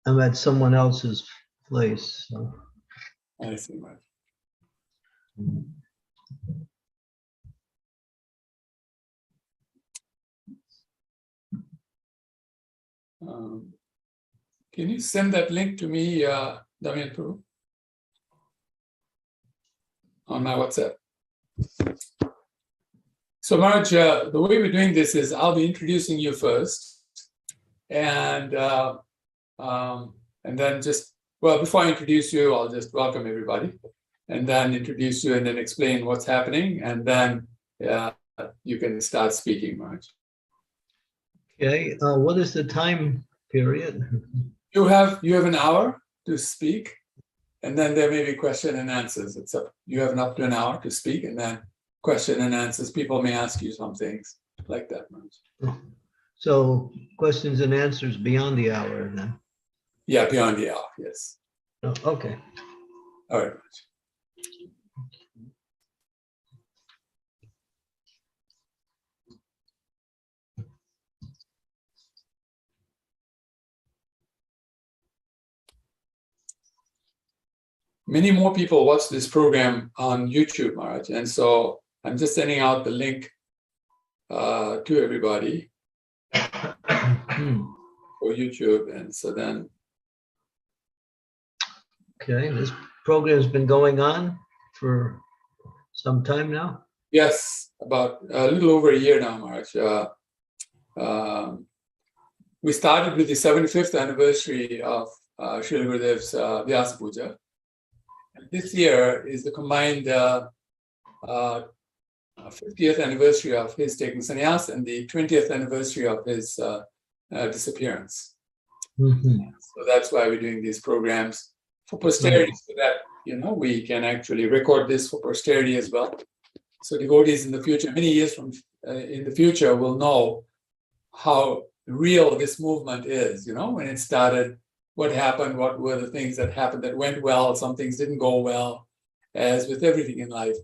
I'm at someone else's place. So. I see, Maharaj. Can you send that link to me, Damian Prabhu, on my WhatsApp? So, Maharaj, the way we're doing this is I'll be introducing you first, and then just, well, before I introduce you, I'll just welcome everybody, and then introduce you, and then explain what's happening, and then you can start speaking, Maharaj. Okay, what is the time period? You have an hour to speak, and then there may be question and answers. You have up to an hour to speak, and then question and answers. People may ask you some things like that, Maharaj. So questions and answers beyond the hour then? Yeah, beyond the hour, yes. Oh, okay. All right, Maharaj. Many more people watch this program on YouTube, Maharaj, and so I'm just sending out the link to everybody for YouTube, and so then. Okay, this program has been going on for some time now? Yes, about a little over a year now, Maharaj. We started with the 75th anniversary of Srila Gurudev's Vyasa Puja. This year is the combined 50th anniversary of his taking sannyas and the 20th anniversary of his disappearance. So that's why we're doing these programs for posterity, so that we can actually record this for posterity as well. So devotees in the future, many years from in the future, will know how real this movement is. When it started, what happened, what were the things that happened that went well, some things didn't go well, as with everything in life,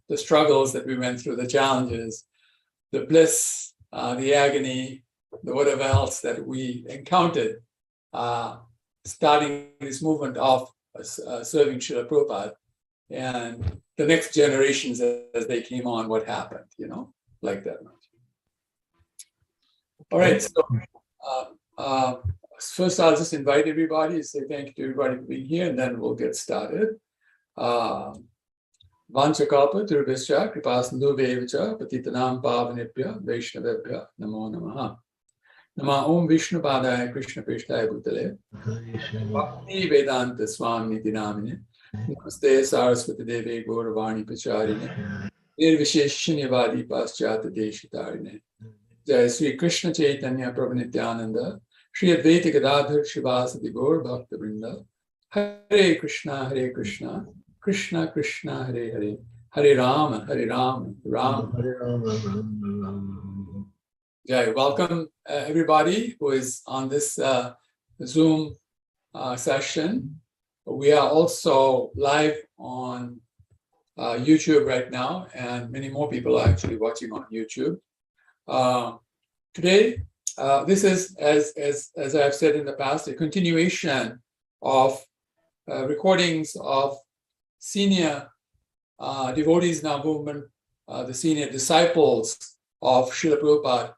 the struggles that we went through, the challenges, the bliss, the agony, the whatever else that we encountered, starting this movement of serving Srila Prabhupada, and the next generations as they came on, what happened, like that. All right, so first I'll just invite everybody, say thank you to everybody for being here, and then we'll get started. Vanchakalpa Turvishya Kripasindhu Vevacha Patitanam Pavanebhya Vaishnavebhya Namo Namaha. Nama Om Vishnu Padaya Krishna Peshtaya Bhutale Bhakti Vedanta Swami Niti Namine Namaste Saraswati Devi Gauravani Pacharine Nirvisheshinyavadi Paschata Deshitarine Jai Sri Krishna Chaitanya Prabhu Nityananda Shri Advaita Gadadhar Shivasati Gaur Bhakta Vrinda Hare Krishna Krishna Krishna Hare Hare Hare Rama Ram Ram. Jai, welcome everybody who is on this Zoom session. We are also live on YouTube right now, and many more people are actually watching on YouTube. Today, this is, as I've said in the past, a continuation of recordings of senior devotees in our movement, the senior disciples of Srila Prabhupada,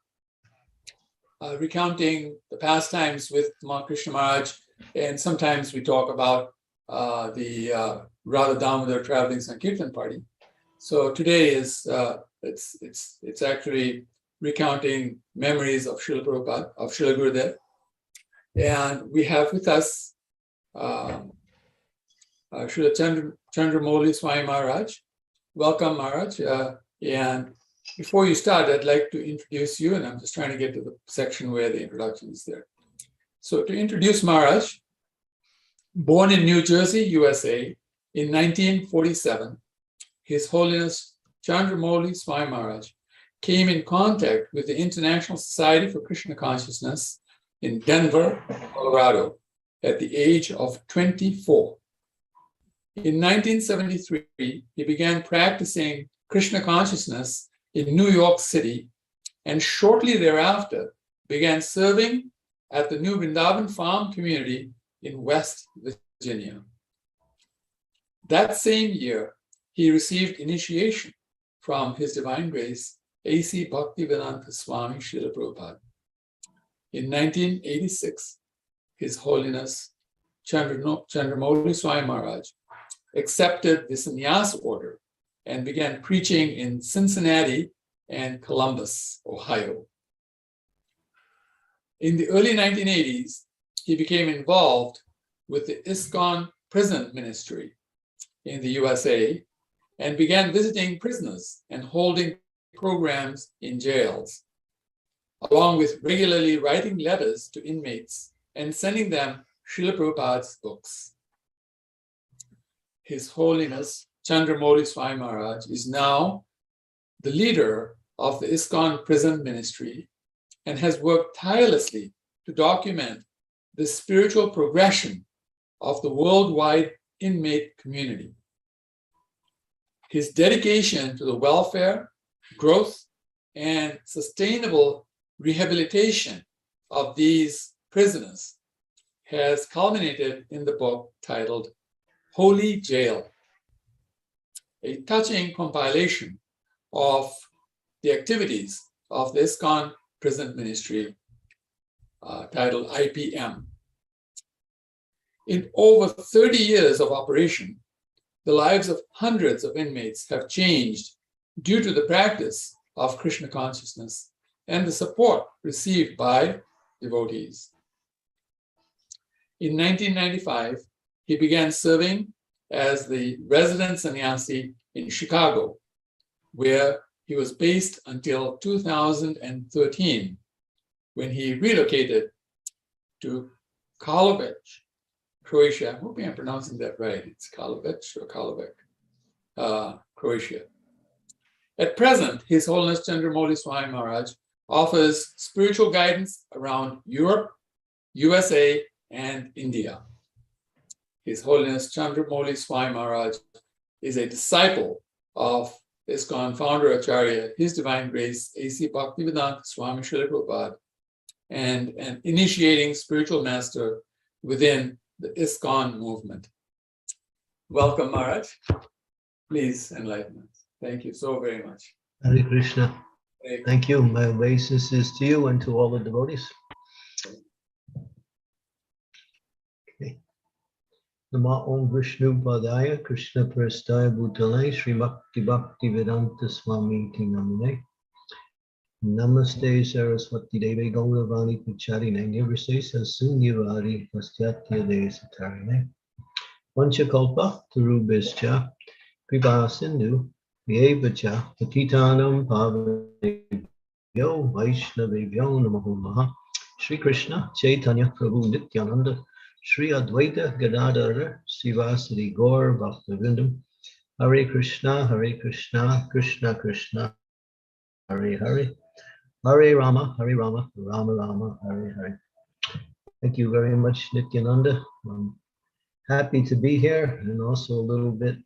recounting the pastimes with Krishna Maharaj, and sometimes we talk about the Radha Damodar traveling Sankirtan party. So today is it's actually recounting memories of Srila Prabhupada, of Srila Gurudev, and we have with us Srila Chandramouli Swami Maharaj. Welcome, Maharaj, and before you start, I'd like to introduce you, and I'm just trying to get to the section where the introduction is there. So to introduce Maharaj, born in New Jersey, USA, in 1947, His Holiness Chandramouli Swami Maharaj came in contact with the International Society for Krishna Consciousness in Denver, Colorado, at the age of 24. In 1973, he began practicing Krishna consciousness in New York City, and shortly thereafter began serving at the New Vrindavan Farm community in West Virginia. That same year, he received initiation from His Divine Grace, A.C. Bhaktivedanta Swami Srila Prabhupada. In 1986, His Holiness Chandramouli Swami Maharaj accepted the sannyas order and began preaching in Cincinnati and Columbus, Ohio. In the early 1980s, he became involved with the ISKCON prison ministry in the USA and began visiting prisoners and holding programs in jails, along with regularly writing letters to inmates and sending them Srila Prabhupada's books. His Holiness Chandramouli Swami Maharaj is now the leader of the ISKCON prison ministry and has worked tirelessly to document the spiritual progression of the worldwide inmate community. His dedication to the welfare, growth, and sustainable rehabilitation of these prisoners has culminated in the book titled Holy Jail, a touching compilation of the activities of the ISKCON prison ministry titled IPM. In over 30 years of operation, the lives of hundreds of inmates have changed due to the practice of Krishna consciousness and the support received by devotees. In 1995, he began serving as the resident sannyasi in Chicago, where he was based until 2013, when he relocated to Karlovac, Croatia. I'm hoping I'm pronouncing that right. It's Karlovac or Karlovac, Croatia. At present, His Holiness Chandramouli Swami Maharaj offers spiritual guidance around Europe, USA, and India. His Holiness Chandramouli Swami Maharaj is a disciple of ISKCON founder Acharya, His Divine Grace, A.C. Bhaktivedanta Swami Srila Prabhupada, and an initiating spiritual master within the ISKCON movement. Welcome, Maharaj. Please enlighten us. Thank you so very much. Hare Krishna. Thank you. My obeisances to you and to all the devotees. Okay. Nama Om Vishnu Padaya Krishna Prastaya Bhutale Sri Bhakti Vedanta Swami Ti Namane. Namaste Saraswati Devi Gauravani Pucharine Nirvise Sasunyavadi Pastyatya Desatarine. Vanchakalpa Tarubhischa Kripa Sindhu Vyevacha Patitanam Pavebhyo Vaishnavebhyo Namo Namaha. Shri Krishna Chaitanya Prabhu Nityananda Shri Advaita Gadadhara Sivasadi Gaur Bhaktivinoda Hare Krishna Krishna Krishna Hare Hare Hare Rama Rama Rama Hare Hare. Thank you very much, Nityananda. I'm happy to be here and also a little bit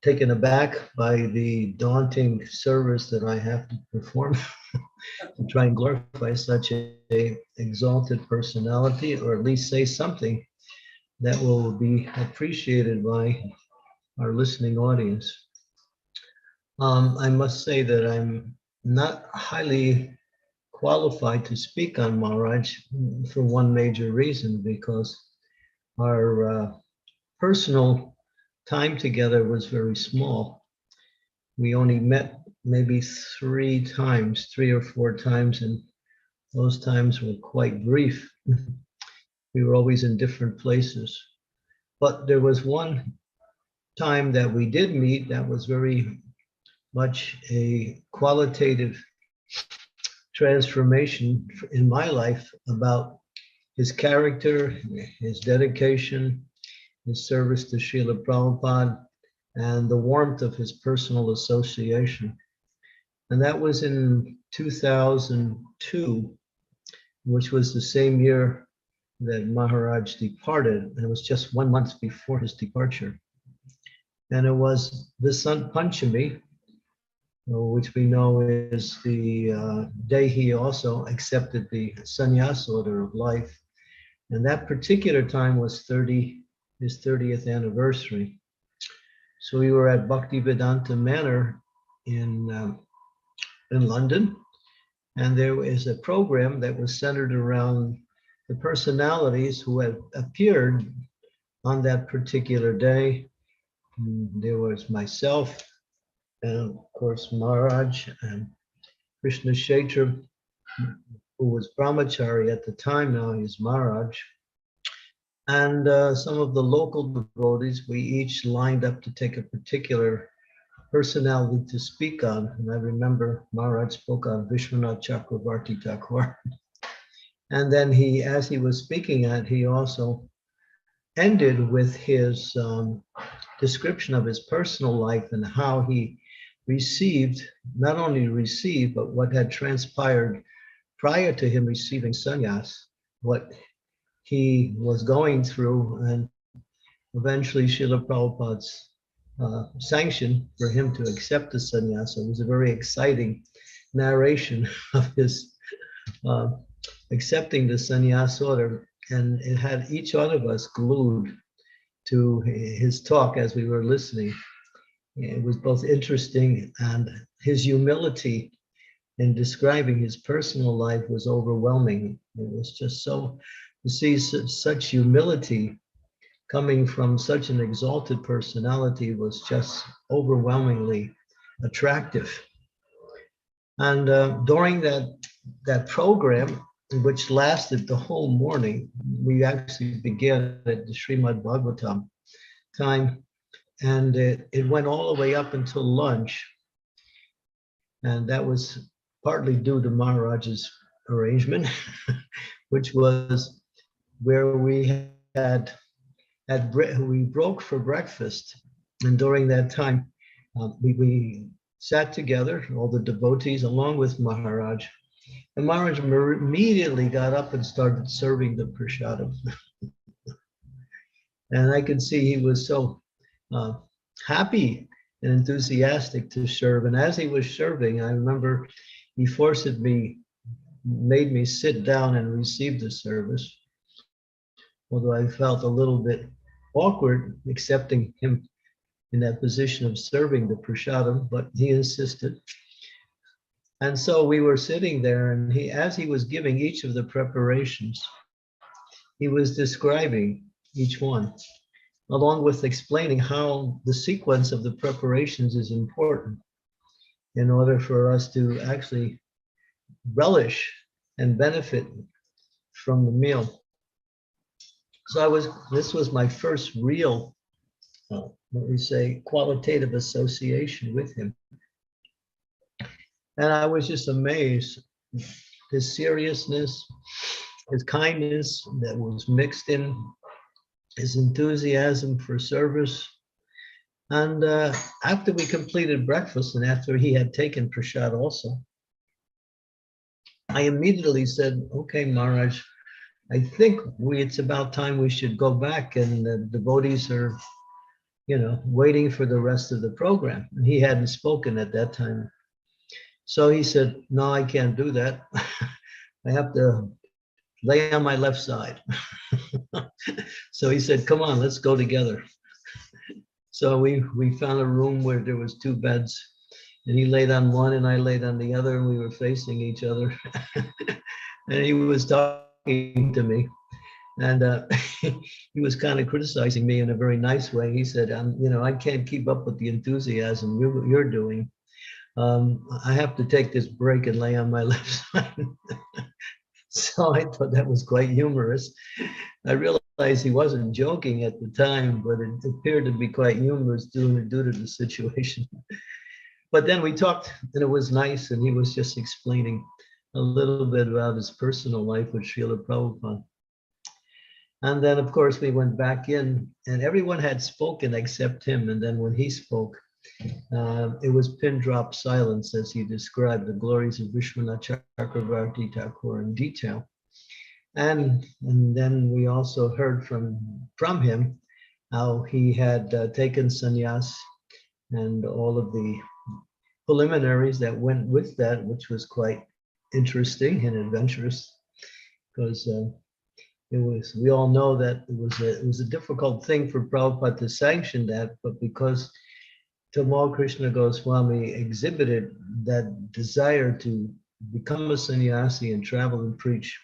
taken aback by the daunting service that I have to perform to try and glorify such a exalted personality, or at least say something that will be appreciated by our listening audience. I must say that I'm not highly qualified to speak on Maharaj for one major reason, because our personal time together was very small. We only met maybe 3 or 4 times, and those times were quite brief. We were always in different places. But there was one time that we did meet that was very much a qualitative transformation in my life about his character, his dedication, his service to Srila Prabhupada, and the warmth of his personal association. And that was in 2002, which was the same year that Maharaj departed. It was just 1 month before his departure. And it was Vasant Panchami, which we know is the day he also accepted the sannyas order of life. And that particular time was his 30th anniversary. So we were at Bhaktivedanta Manor in London, and there was a program that was centered around the personalities who had appeared on that particular day. There was myself, and of course Maharaj and Krishna Kshetra, who was brahmachari at the time, now he's Maharaj. And some of the local devotees, we each lined up to take a particular personality to speak on. And I remember Maharaj spoke on Vishwanath Chakravarti Thakur. And then as he was speaking at, he also ended with his description of his personal life and how he not only received, but what had transpired prior to him receiving sannyas, what he was going through, and eventually Srila Prabhupada's sanction for him to accept the sannyasa. It was a very exciting narration of his accepting the sannyas order, and it had each one of us glued to his talk as we were listening. It was both interesting, and his humility in describing his personal life was overwhelming. It was just so, to see such humility coming from such an exalted personality was just overwhelmingly attractive. And during that program, which lasted the whole morning, we actually began at the Srimad Bhagavatam time, and it went all the way up until lunch. And that was partly due to Maharaj's arrangement, which was where we broke for breakfast. And during that time, we sat together, all the devotees, along with Maharaj. And Maharaj immediately got up and started serving the prasadam. And I could see he was so happy and enthusiastic to serve. And as he was serving, I remember he made me sit down and receive the service. Although I felt a little bit awkward accepting him in that position of serving the prasadam, but he insisted. And so we were sitting there, and as he was giving each of the preparations, he was describing each one, along with explaining how the sequence of the preparations is important in order for us to actually relish and benefit from the meal. So this was my first real, qualitative association with him. And I was just amazed, his seriousness, his kindness that was mixed in, his enthusiasm for service. And after we completed breakfast, and after he had taken prasad also, I immediately said, okay, Maharaj, I think it's about time we should go back, and the devotees are, waiting for the rest of the program. And he hadn't spoken at that time. So he said, no, I can't do that. I have to lay on my left side. So he said, come on, let's go together. So we found a room where there was 2 beds, and he laid on one and I laid on the other, and we were facing each other. And he was talking to me, and he was kind of criticizing me in a very nice way. He said, I can't keep up with the enthusiasm you're doing. I have to take this break and lay on my left side. So I thought that was quite humorous. I realized he wasn't joking at the time, but it appeared to be quite humorous due to the situation. But then we talked, and it was nice, and he was just explaining a little bit about his personal life with Srila Prabhupada. And then, of course, we went back in, and everyone had spoken except him. And then when he spoke, it was pin drop silence as he described the glories of Vishwanath Chakravarti Thakur in detail. And then we also heard from him how he had taken sannyas, and all of the preliminaries that went with that, which was quite interesting and adventurous, because we all know that it was a difficult thing for Prabhupada to sanction that, but because Tamal Krishna Goswami exhibited that desire to become a sannyasi and travel and preach,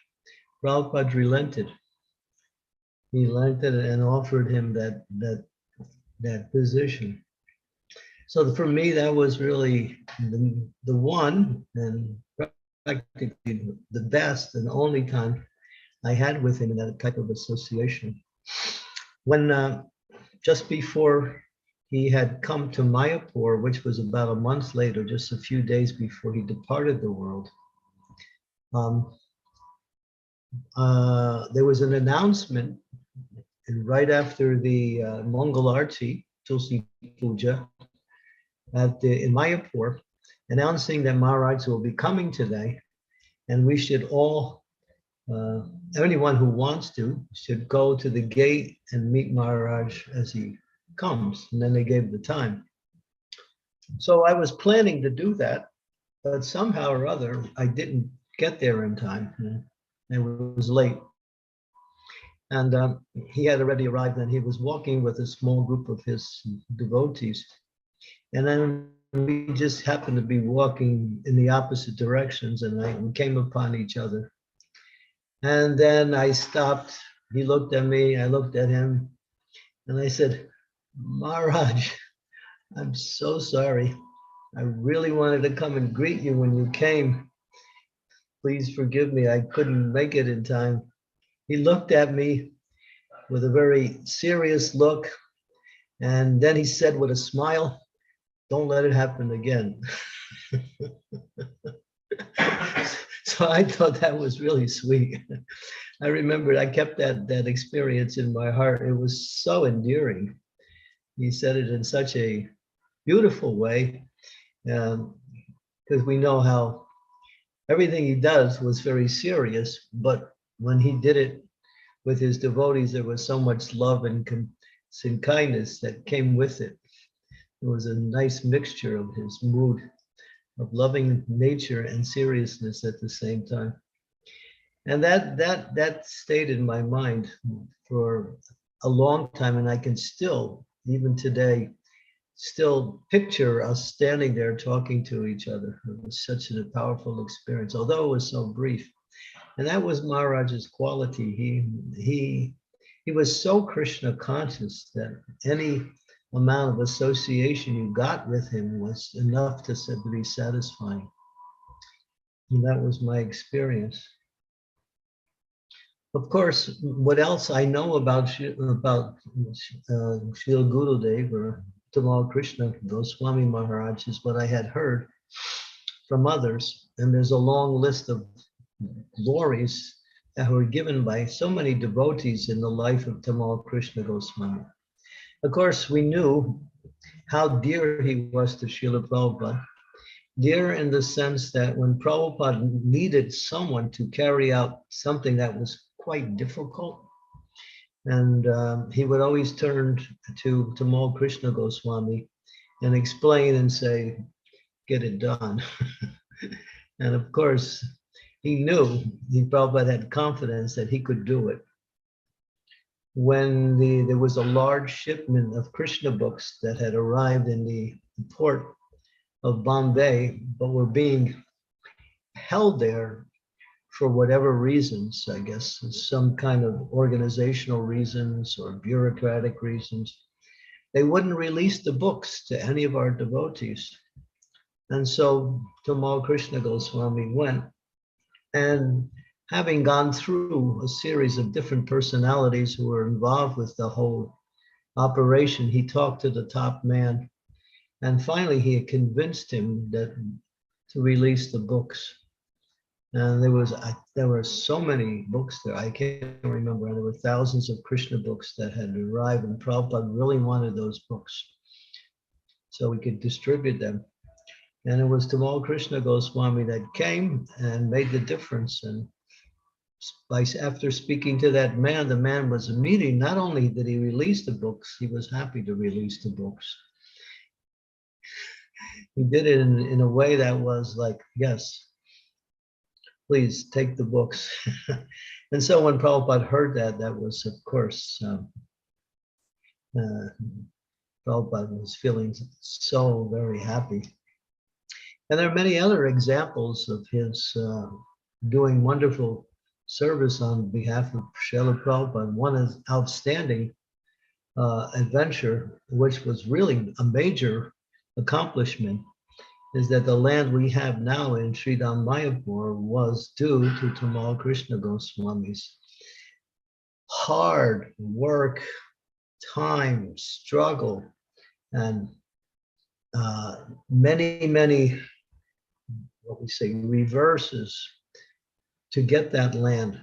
Prabhupada relented. He relented and offered him that position. So for me, that was really the one and practically the best and only time I had with him in that type of association. When just before he had come to Mayapur, which was about a month later, just a few days before he departed the world, there was an announcement right after the Mangal Arti, Tulsi Puja, in Mayapur, announcing that Maharaj will be coming today, and we should all, anyone who wants to, should go to the gate and meet Maharaj as he comes. And then they gave the time. So I was planning to do that, but somehow or other, I didn't get there in time. It was late. And he had already arrived, and he was walking with a small group of his devotees. And then we just happened to be walking in the opposite directions, and we came upon each other. And then I stopped. He looked at me, I looked at him, and I said, Maharaj, I'm so sorry. I really wanted to come and greet you when you came. Please forgive me, I couldn't make it in time. He looked at me with a very serious look, and then he said with a smile, don't let it happen again. So I thought that was really sweet. I remember I kept that experience in my heart. It was so endearing. He said it in such a beautiful way, because we know how everything he does was very serious, but when he did it with his devotees, there was so much love and kindness that came with it. It was a nice mixture of his mood of loving nature and seriousness at the same time. And that stayed in my mind for a long time, and I can still, even today, still picture us standing there talking to each other. It was such a powerful experience, although it was so brief. And that was Maharaj's quality. He was so Krishna conscious that any amount of association you got with him was enough to be satisfying. And that was my experience. Of course, what else I know about Srila Gurudev or Tamal Krishna Goswami Maharaj is what I had heard from others. And there's a long list of glories that were given by so many devotees in the life of Tamal Krishna Goswami. Of course, we knew how dear he was to Srila Prabhupada. Dear in the sense that when Prabhupada needed someone to carry out something that was quite difficult, and he would always turn to Tamal Krishna Goswami and explain and say, get it done. And of course, he knew, Prabhupada had confidence that he could do it. When there was a large shipment of Krishna books that had arrived in the port of Bombay, but were being held there for whatever reasons, I guess, some kind of organizational reasons or bureaucratic reasons, they wouldn't release the books to any of our devotees. And so Tamal Krishna Goswami went, and having gone through a series of different personalities who were involved with the whole operation, he talked to the top man, and finally he had convinced him that to release the books. And there were so many books there, I can't remember. There were thousands of Krishna books that had arrived, and Prabhupada really wanted those books so we could distribute them. And it was Tamal Krishna Goswami that came and made the difference. And after speaking to that man, the man was immediate. Not only did he release the books, he was happy to release the books. he did it in a way that was like, yes, please take the books. And so when Prabhupada heard that, that was, of course, uh, Prabhupada was feeling so very happy. And there are many other examples of his doing wonderful service on behalf of Srila Prabhupada. One is outstanding adventure, which was really a major accomplishment, is that the land we have now in Sridham Mayapur was due to Tamal Krishna Goswami's hard work, time, struggle, and many, what we say, reverses to get that land.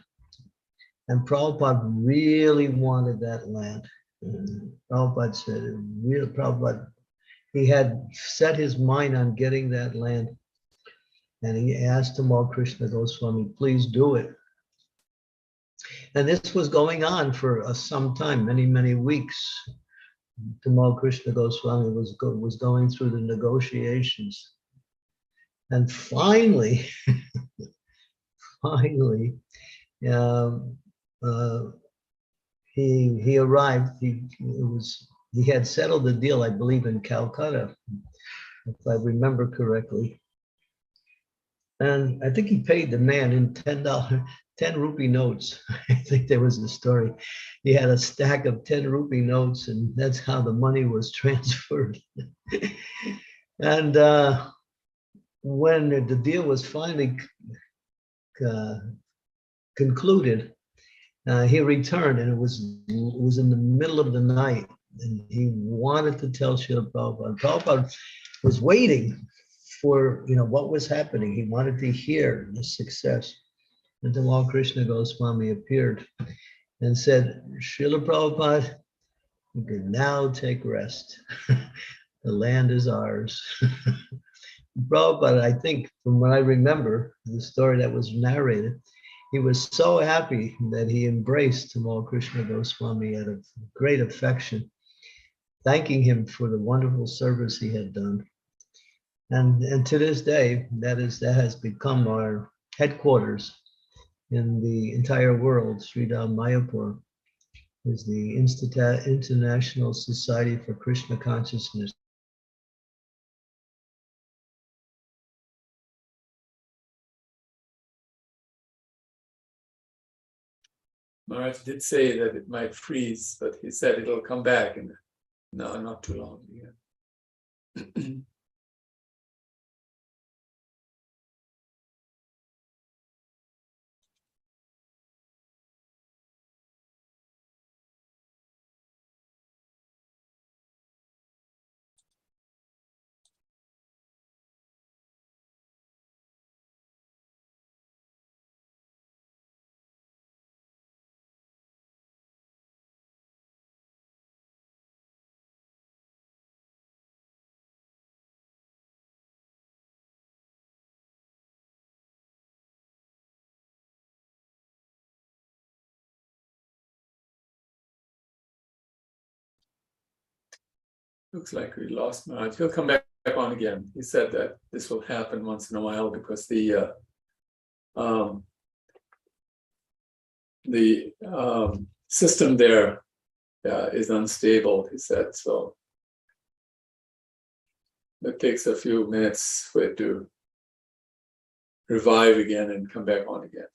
And Prabhupada really wanted that land. And Prabhupada said, Prabhupada, he had set his mind on getting that land. And he asked Tamal Krishna Goswami, please do it. And this was going on for some time, many weeks. Tamal Krishna Goswami was going through the negotiations. And finally, finally, he arrived. He had settled the deal, I believe, in Calcutta, if I remember correctly. And I think he paid the man in $10, 10 rupee notes. I think there was a story. He had a stack of 10 rupee notes, and that's how the money was transferred. And when the deal was finally concluded, he returned, and it was in the middle of the night, and he wanted to tell Srila Prabhupada. Prabhupada was waiting for what was happening. He wanted to hear the success. And Tamal Krishna Goswami appeared and said, Srila Prabhupada, you can now take rest. The land is ours. Prabhupada, I think, from what I remember, the story that was narrated, he was so happy that he embraced Tamal Krishna Goswami out of great affection, thanking him for the wonderful service he had done. And to this day, that has become our headquarters in the entire world. Sridham Mayapur is the International Society for Krishna Consciousness. Maharaj did say that it might freeze, but he said it'll come back in no, not too long. Yeah. Looks like we lost Maharaj. He'll come back on again. He said that this will happen once in a while because the system there is unstable, he said. So it takes a few minutes for it to revive again and come back on again.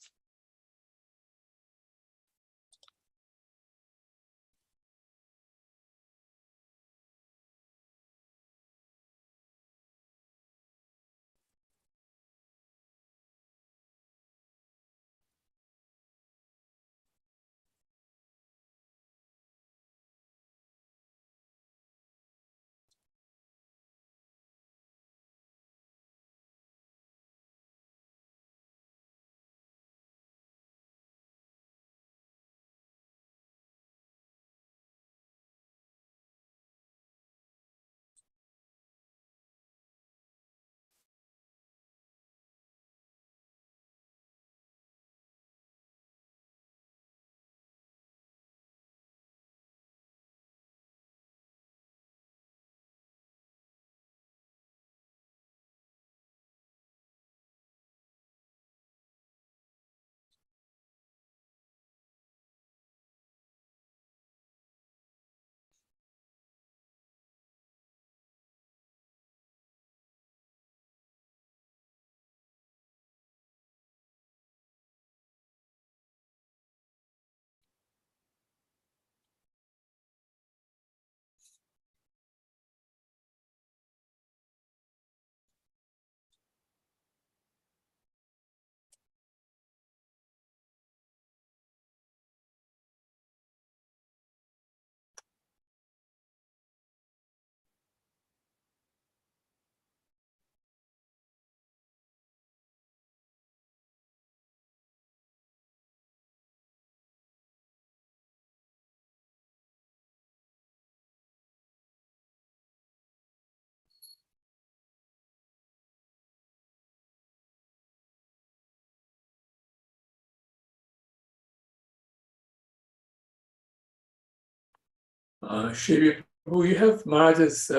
Shivi, who you have Maharaj's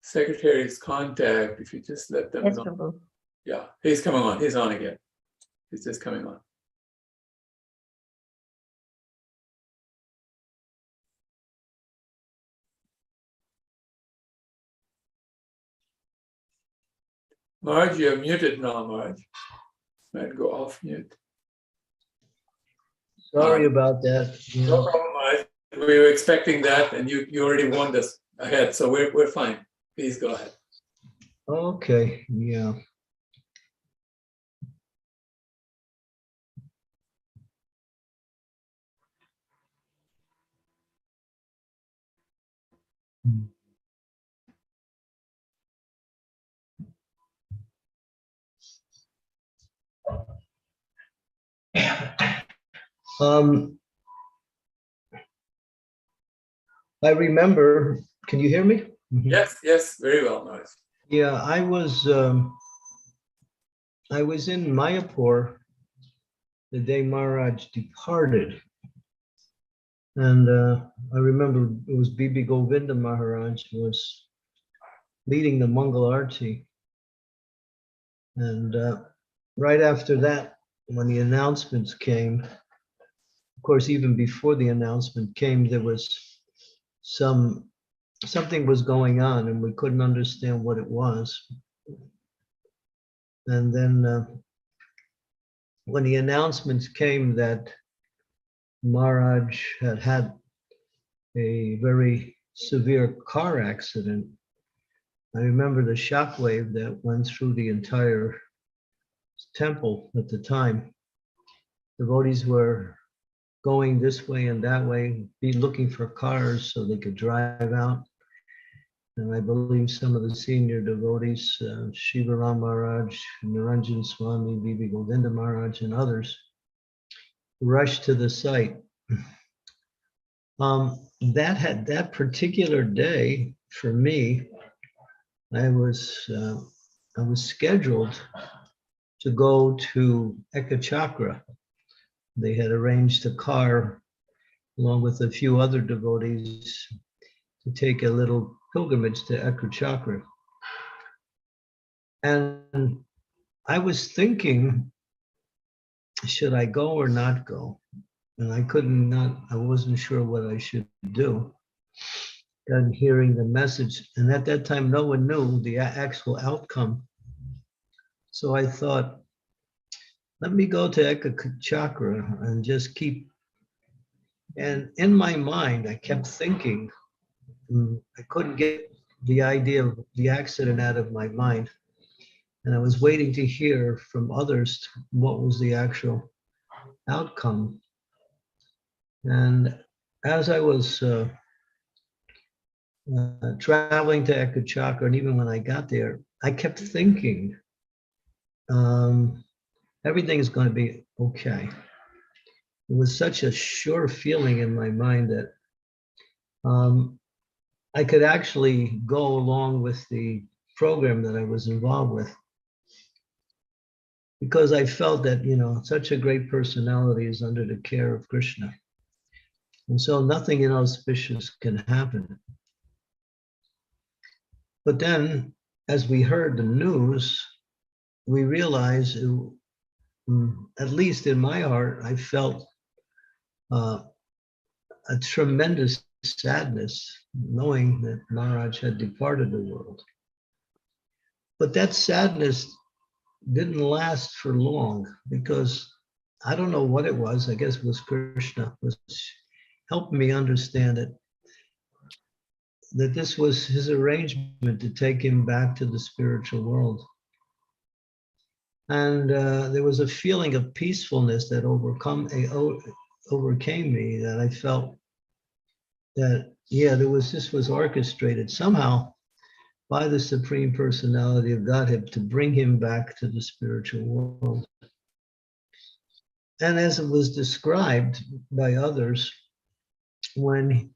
secretary's contact, if you just let them Yes, know. Prabhu. Yeah, he's coming on. He's on again. He's just coming on. Marge, you're muted now, Marge. Might go off mute. Sorry about that. No problem, Marge. We were expecting that, and you already warned us ahead, so we're fine. Please go ahead. Okay, yeah. Um, I remember, can you hear me? Yes, yes, very well, Marge. Yeah, I was in Mayapur the day Maharaj departed. And I remember it was Bibi Govinda Maharaj who was leading the Mangal Arti. And right after that, when the announcements came, of course, even before the announcement came, there was something was going on and we couldn't understand what it was. And then when the announcements came that Maharaj had a very severe car accident, I remember the shockwave that went through the entire temple at the time. Devotees were going this way and that way, be looking for cars so they could drive out. And I believe some of the senior devotees, Shivaram Maharaj, Niranjan Swami, Bibi Govinda Maharaj, and others, rushed to the site. That particular day for me, I was scheduled to go to Ekachakra. They had arranged a car along with a few other devotees to take a little pilgrimage to Ekachakra. And I was thinking, should I go or not go? And I wasn't sure what I should do. And hearing the message, and at that time, no one knew the actual outcome. So I thought, let me go to Ekachakra and just keep. And in my mind, I kept thinking, I couldn't get the idea of the accident out of my mind. And I was waiting to hear from others what was the actual outcome. And as I was traveling to Ekachakra, and even when I got there, I kept thinking, everything is going to be okay. It was such a sure feeling in my mind that I could actually go along with the program that I was involved with, because I felt that, such a great personality is under the care of Krishna. And so nothing inauspicious can happen. But then, as we heard the news, we realized, at least in my heart, I felt a tremendous sadness knowing that Maharaj had departed the world. But that sadness didn't last for long, because I don't know what it was. I guess it was Krishna was helping me understand it, that this was his arrangement to take him back to the spiritual world. And there was a feeling of peacefulness that overcame me, that I felt that, this was orchestrated somehow by the Supreme Personality of Godhead to bring him back to the spiritual world. And as it was described by others, when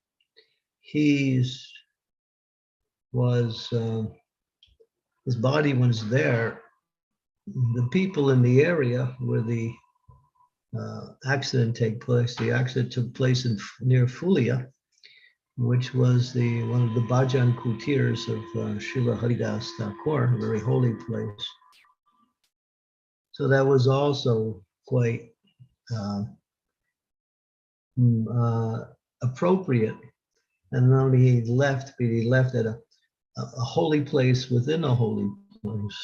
his body was there, the people in the area where the accident took place near Fulia, which was one of the Bhajan Kutirs of Srila Haridas Thakur, a very holy place. So that was also quite uh, appropriate. And not only he left, but he left at a holy place within a holy place.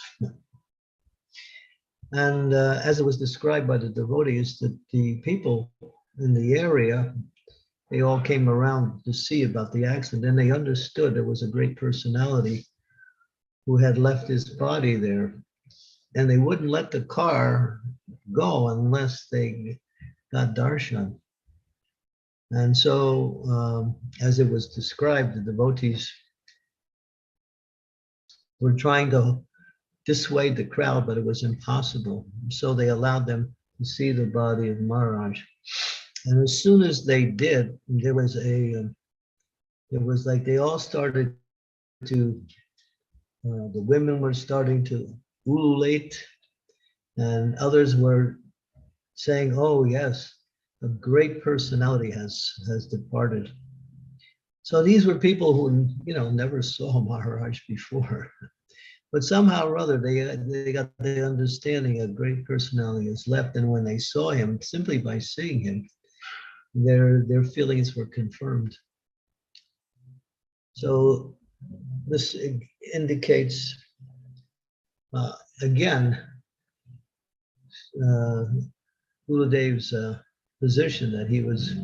And as it was described by the devotees, that the people in the area, they all came around to see about the accident, and they understood there was a great personality who had left his body there, and they wouldn't let the car go unless they got darshan. And so, as it was described, the devotees were trying to dissuade the crowd, but it was impossible. So they allowed them to see the body of Maharaj. And as soon as they did, there was like they all started to, the women were starting to ululate, and others were saying, oh yes, a great personality has departed. So these were people who, never saw Maharaj before. But somehow or other, they got the understanding a great personality has left. And when they saw him, simply by seeing him, their feelings were confirmed. So this indicates, again, Gurudev's position that he was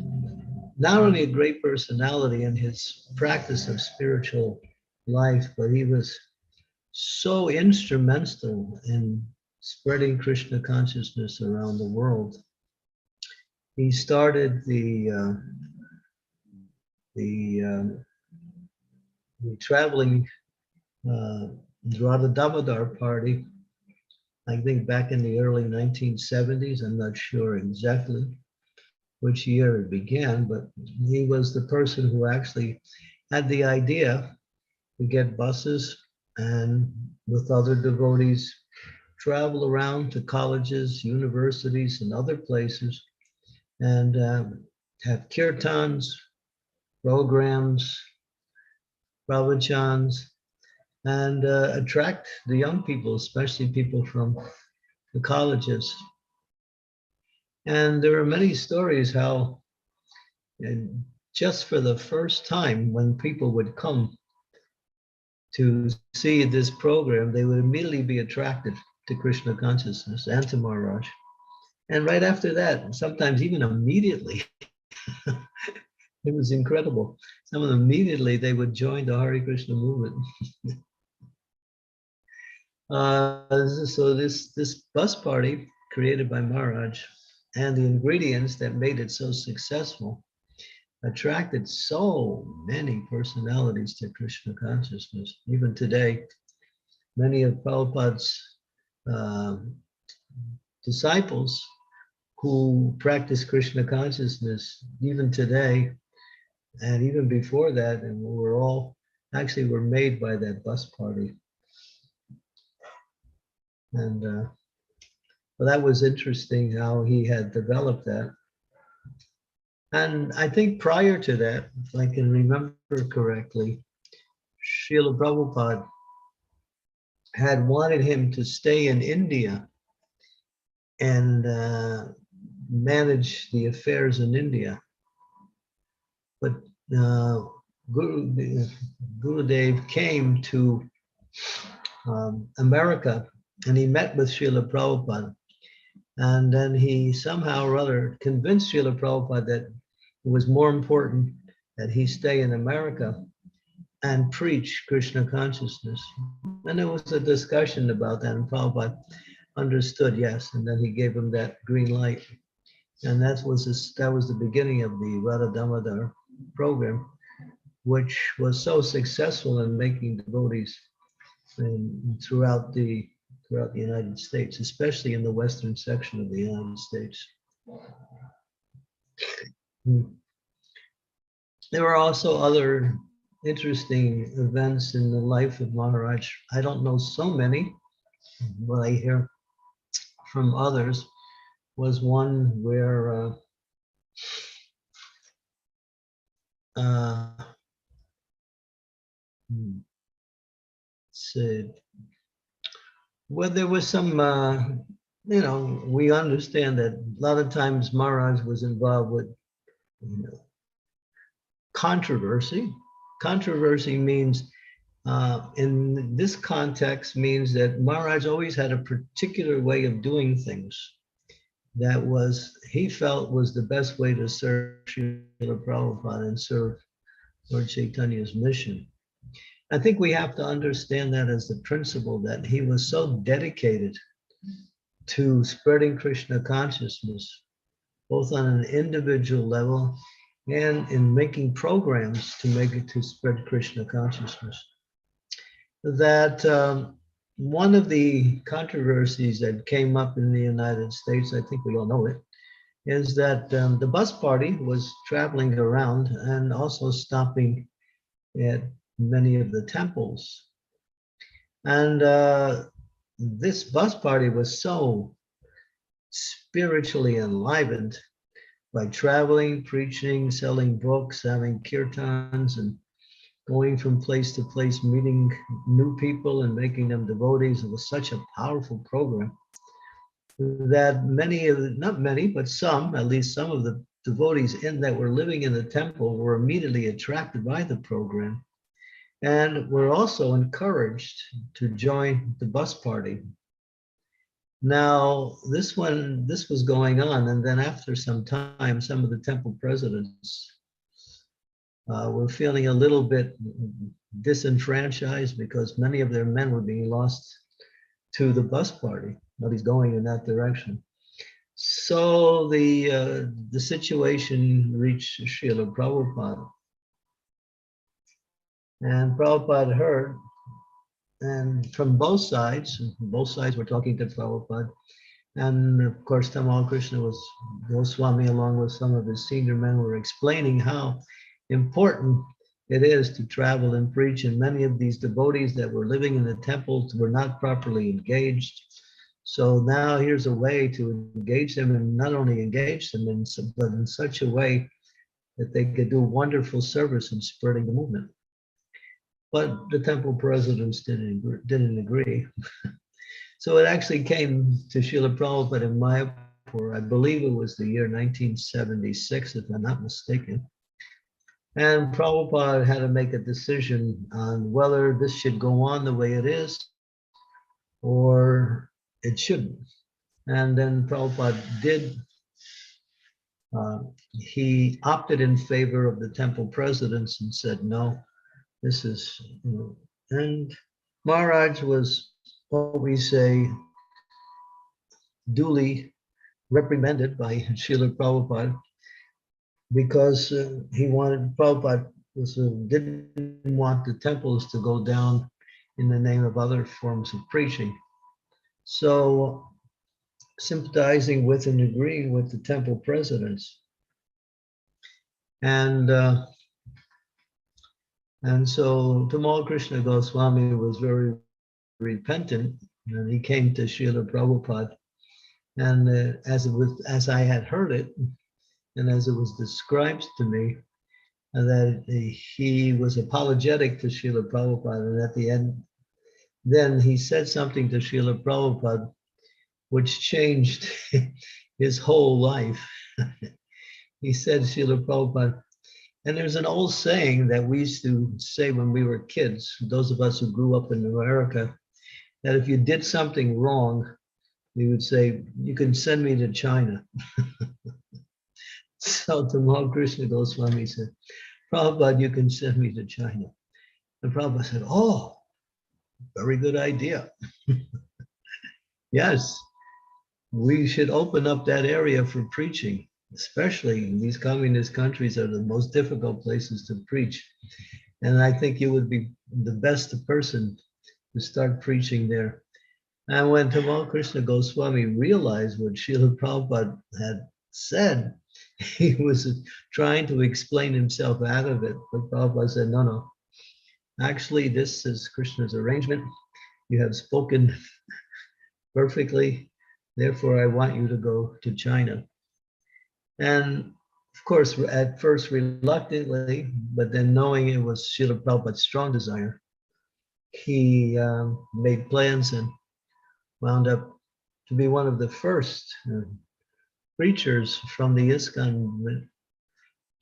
not only a great personality in his practice of spiritual life, but he was so instrumental in spreading Krishna consciousness around the world. He started the traveling Radha Damodar party, I think back in the early 1970s. I'm not sure exactly which year it began, but he was the person who actually had the idea to get buses and with other devotees travel around to colleges, universities, and other places and have kirtans, programs, pravachans, and attract the young people, especially people from the colleges. And there are many stories how just for the first time when people would come to see this program, they would immediately be attracted to Krishna consciousness and to Maharaj. And right after that, sometimes even immediately, it was incredible. Some of them immediately, they would join the Hare Krishna movement. So this bus party created by Maharaj and the ingredients that made it so successful attracted so many personalities to Krishna consciousness. Even today, many of Prabhupada's disciples who practice Krishna consciousness, even today, and even before that, and were made by that bus party. And well, that was interesting how he had developed that. And I think prior to that, if I can remember correctly, Srila Prabhupada had wanted him to stay in India and manage the affairs in India. But Gurudev came to America and he met with Srila Prabhupada. And then he somehow or other convinced Srila Prabhupada that it was more important that he stay in America and preach Krishna consciousness. And there was a discussion about that, and Prabhupada understood, yes, and then he gave him that green light. And that was the beginning of the Radha Damodar program, which was so successful in making devotees throughout the United States, especially in the western section of the United States. There were also other interesting events in the life of Maharaj. I don't know so many, but I hear from others. Was one where said, well, there was some, we understand that a lot of times Maharaj was involved with, controversy. Controversy means, in this context, means that Maharaj always had a particular way of doing things that he felt was the best way to serve Srila Prabhupada and serve Lord Chaitanya's mission. I think we have to understand that as the principle that he was so dedicated to spreading Krishna consciousness, both on an individual level and in making programs to spread Krishna consciousness, that one of the controversies that came up in the United States, I think we all know it, is that the bus party was traveling around and also stopping at many of the temples. And this bus party was so spiritually enlivened by traveling, preaching, selling books, having kirtans, and going from place to place, meeting new people and making them devotees. It was such a powerful program that not many, but some, at least some of the devotees that were living in the temple were immediately attracted by the program and were also encouraged to join the bus party. Now, this was going on, and then after some time, some of the temple presidents were feeling a little bit disenfranchised because many of their men were being lost to the bus party. Nobody's going in that direction. So the situation reached Srila Prabhupada. And Prabhupada heard, and from both sides were talking to Prabhupada. And of course, Tamal Krishna Goswami, along with some of his senior men, were explaining how important it is to travel and preach. And many of these devotees that were living in the temples were not properly engaged. So now here's a way to engage them, and not only engage them, but in such a way that they could do wonderful service in spreading the movement. But the temple presidents didn't agree. So it actually came to Srila Prabhupada in Mayapur. I believe it was the year 1976, if I'm not mistaken. And Prabhupada had to make a decision on whether this should go on the way it is or it shouldn't. And then Prabhupada he opted in favor of the temple presidents and said, no, this is, and Maharaj was, what we say, duly reprimanded by Srila Prabhupada because Prabhupada didn't want the temples to go down in the name of other forms of preaching. So, sympathizing with and agreeing with the temple presidents. And so Tamal Krishna Goswami was very repentant, and he came to Srila Prabhupada. And as I had heard it, and as it was described to me, that he was apologetic to Srila Prabhupada, and at the end, then he said something to Srila Prabhupada which changed his whole life. He said, Srila Prabhupada, and there's an old saying that we used to say when we were kids, those of us who grew up in America, that if you did something wrong, you would say, you can send me to China. So Tamal Krishna Goswami said, Prabhupada, you can send me to China. And Prabhupada said, oh, very good idea. Yes, we should open up that area for preaching, especially in these communist countries are the most difficult places to preach. And I think you would be the best person to start preaching there. And when Tamal Krishna Goswami realized what Srila Prabhupada had said, he was trying to explain himself out of it. But Prabhupada said, no. Actually, this is Krishna's arrangement. You have spoken perfectly. Therefore, I want you to go to China. And of course, at first reluctantly, but then knowing it was Srila Prabhupada's strong desire, he made plans and wound up to be one of the first preachers from the ISKCON movement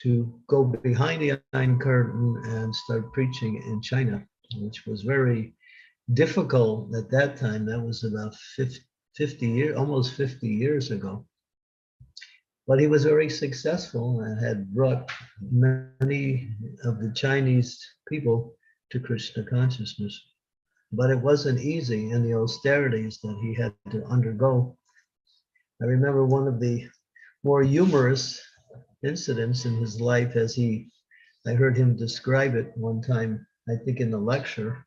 to go behind the Iron Curtain and start preaching in China, which was very difficult at that time. That was about 50 years, almost 50 years ago. But he was very successful and had brought many of the Chinese people to Krishna consciousness. But it wasn't easy in the austerities that he had to undergo. I remember one of the more humorous incidents in his life I heard him describe it one time, I think in the lecture.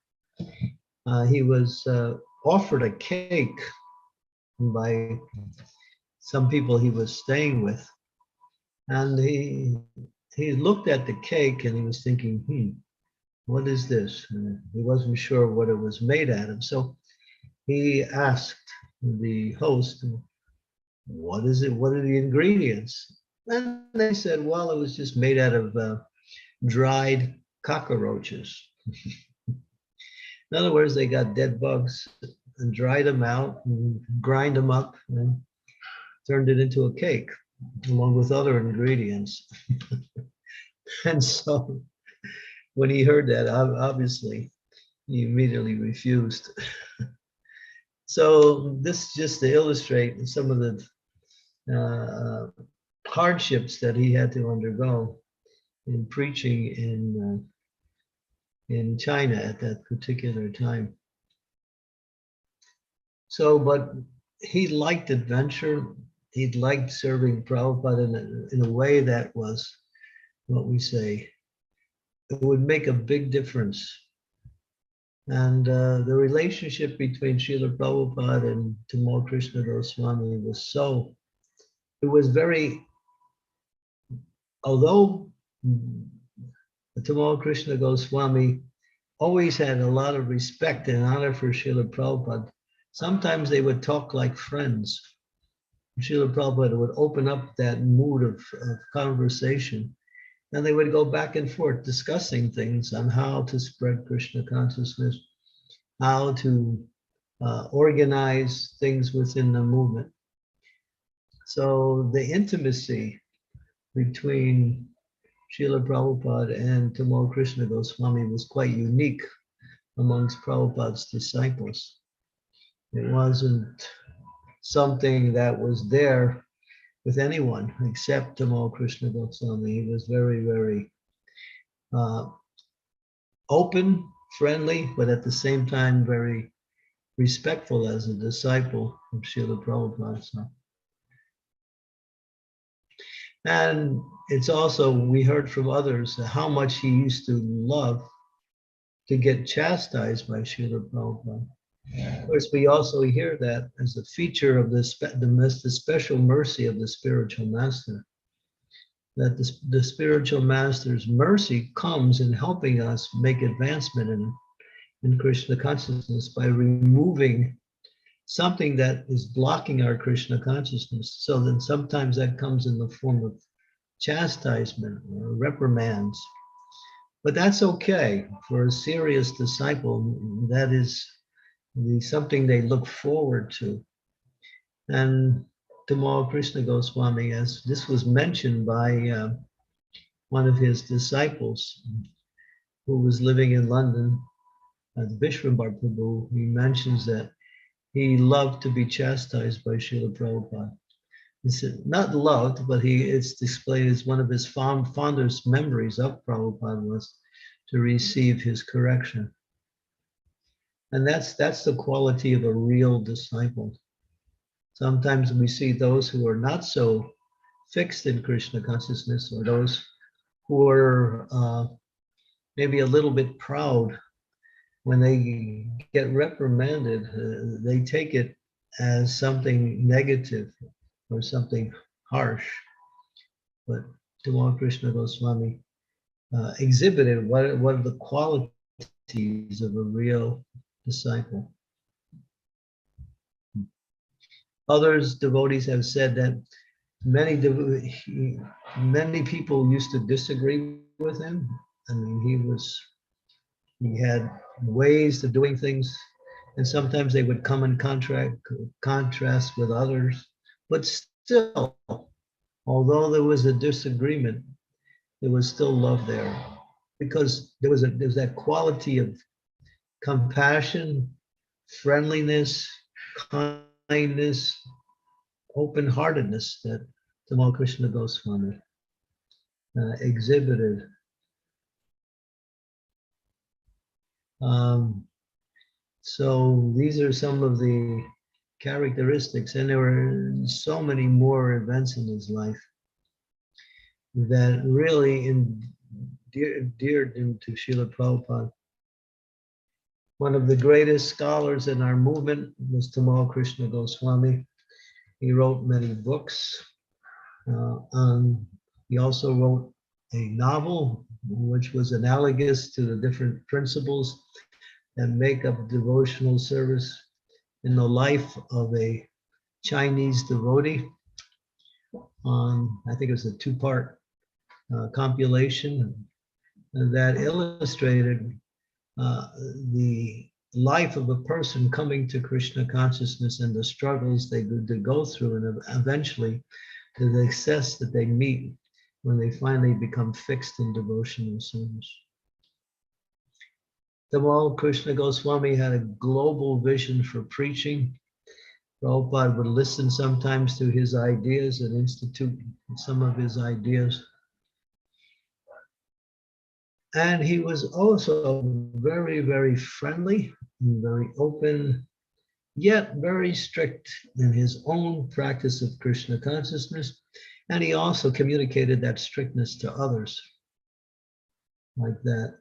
He was offered a cake by some people he was staying with. And he looked at the cake and he was thinking, what is this? And he wasn't sure what it was made out of. So he asked the host, what is it? What are the ingredients? And they said, well, it was just made out of dried cockroaches. In other words, they got dead bugs and dried them out and grind them up and turned it into a cake along with other ingredients. And so when he heard that, obviously, he immediately refused. So this just to illustrate some of the hardships that he had to undergo in preaching in China at that particular time. So, but he liked adventure. He liked serving Prabhupada in a way that was, what we say, it would make a big difference. And the relationship between Srila Prabhupada and Tamal Krishna Goswami was it was very, although Tamal Krishna Goswami always had a lot of respect and honor for Srila Prabhupada, sometimes they would talk like friends. Srila Prabhupada would open up that mood of conversation, and they would go back and forth discussing things on how to spread Krishna consciousness, how to organize things within the movement. So the intimacy between Srila Prabhupada and Tamal Krishna Goswami was quite unique amongst Prabhupada's disciples. It wasn't something that was there with anyone except Tamal Krishna Goswami. He was very, very open, friendly, but at the same time very respectful as a disciple of Srila Prabhupada. So. And it's also, we heard from others how much he used to love to get chastised by Srila Prabhupada. Of course, we also hear that as a feature of the special mercy of the spiritual master, that the spiritual master's mercy comes in helping us make advancement in Krishna consciousness by removing something that is blocking our Krishna consciousness. So then sometimes that comes in the form of chastisement or reprimands. But that's okay for a serious disciple. That is something they look forward to. And Tamal Krishna Goswami, as this was mentioned by one of his disciples who was living in London, Vishwambar Prabhu, he mentions that he loved to be chastised by Srila Prabhupada. He said, not loved, but it's displayed as one of his fondest memories of Prabhupada was to receive his correction. And that's the quality of a real disciple. Sometimes we see those who are not so fixed in Krishna consciousness, or those who are maybe a little bit proud. When they get reprimanded, they take it as something negative or something harsh. But Tamal Krishna Goswami exhibited what are the qualities of a real disciple. Others devotees have said that many people used to disagree with him. I mean, he was He had ways of doing things, and sometimes they would come in contrast with others. But still, although there was a disagreement, there was still love there, because there's that quality of compassion, friendliness, kindness, open-heartedness that Tamal Krishna Goswami exhibited. So these are some of the characteristics, and there were so many more events in his life that really endeared him to Srila Prabhupada. One of the greatest scholars in our movement was Tamal Krishna Goswami. He wrote many books. He also wrote a novel, which was analogous to the different principles that make up devotional service in the life of a Chinese devotee. I think it was a two-part compilation that illustrated the life of a person coming to Krishna consciousness and the struggles they go through, and eventually the success that they meet when they finally become fixed in devotional service. Tamal Krishna Goswami had a global vision for preaching. Prabhupada would listen sometimes to his ideas and institute some of his ideas. And he was also very, very friendly and very open, yet very strict in his own practice of Krishna consciousness. And he also communicated that strictness to others like that.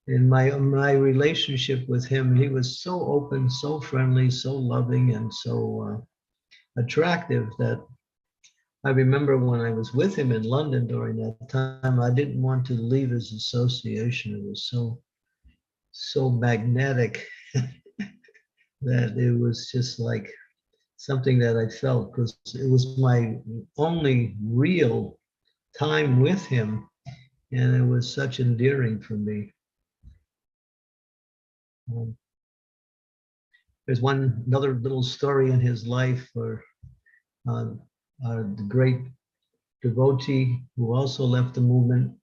In my relationship with him, he was so open, so friendly, so loving, and so attractive that I remember when I was with him in London during that time, I didn't want to leave his association. It was so magnetic that it was just like something that I felt, because it was my only real time with him, and it was such endearing for me. There's another little story in his life where the great devotee who also left the movement,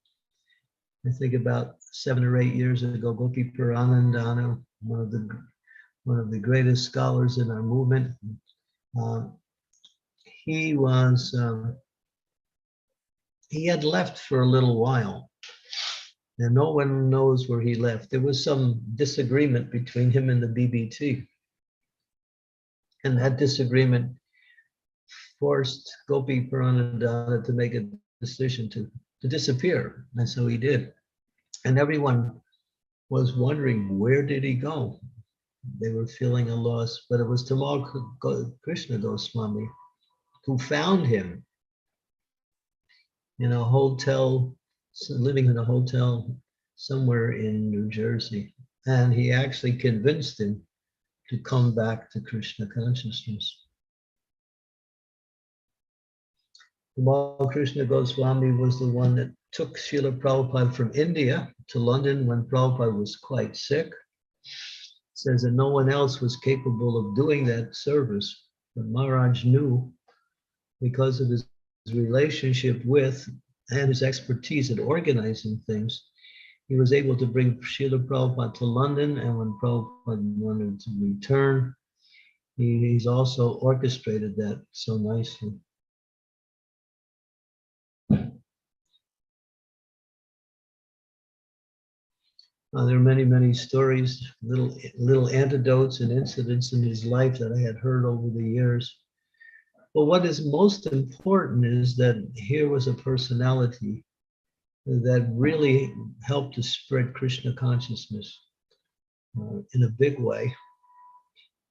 I think about 7 or 8 years ago, Gopi Paranandana, one of the greatest scholars in our movement. He had left for a little while, and no one knows where he left. There was some disagreement between him and the BBT, and that disagreement forced Gopi Paranandana to make a decision to disappear, and so he did. And everyone was wondering, where did he go? They were feeling a loss, but it was Tamal Krishna Goswami who found him in a hotel, living in a hotel somewhere in New Jersey. And he actually convinced him to come back to Krishna consciousness. Tamal Krishna Goswami was the one that took Srila Prabhupada from India to London when Prabhupada was quite sick. Says that no one else was capable of doing that service, but Maharaj knew, because of his relationship with and his expertise at organizing things, he was able to bring Srila Prabhupada to London, and when Prabhupada wanted to return, he's also orchestrated that so nicely. There are many, many stories, little anecdotes and incidents in his life that I had heard over the years. But what is most important is that here was a personality that really helped to spread Krishna consciousness in a big way.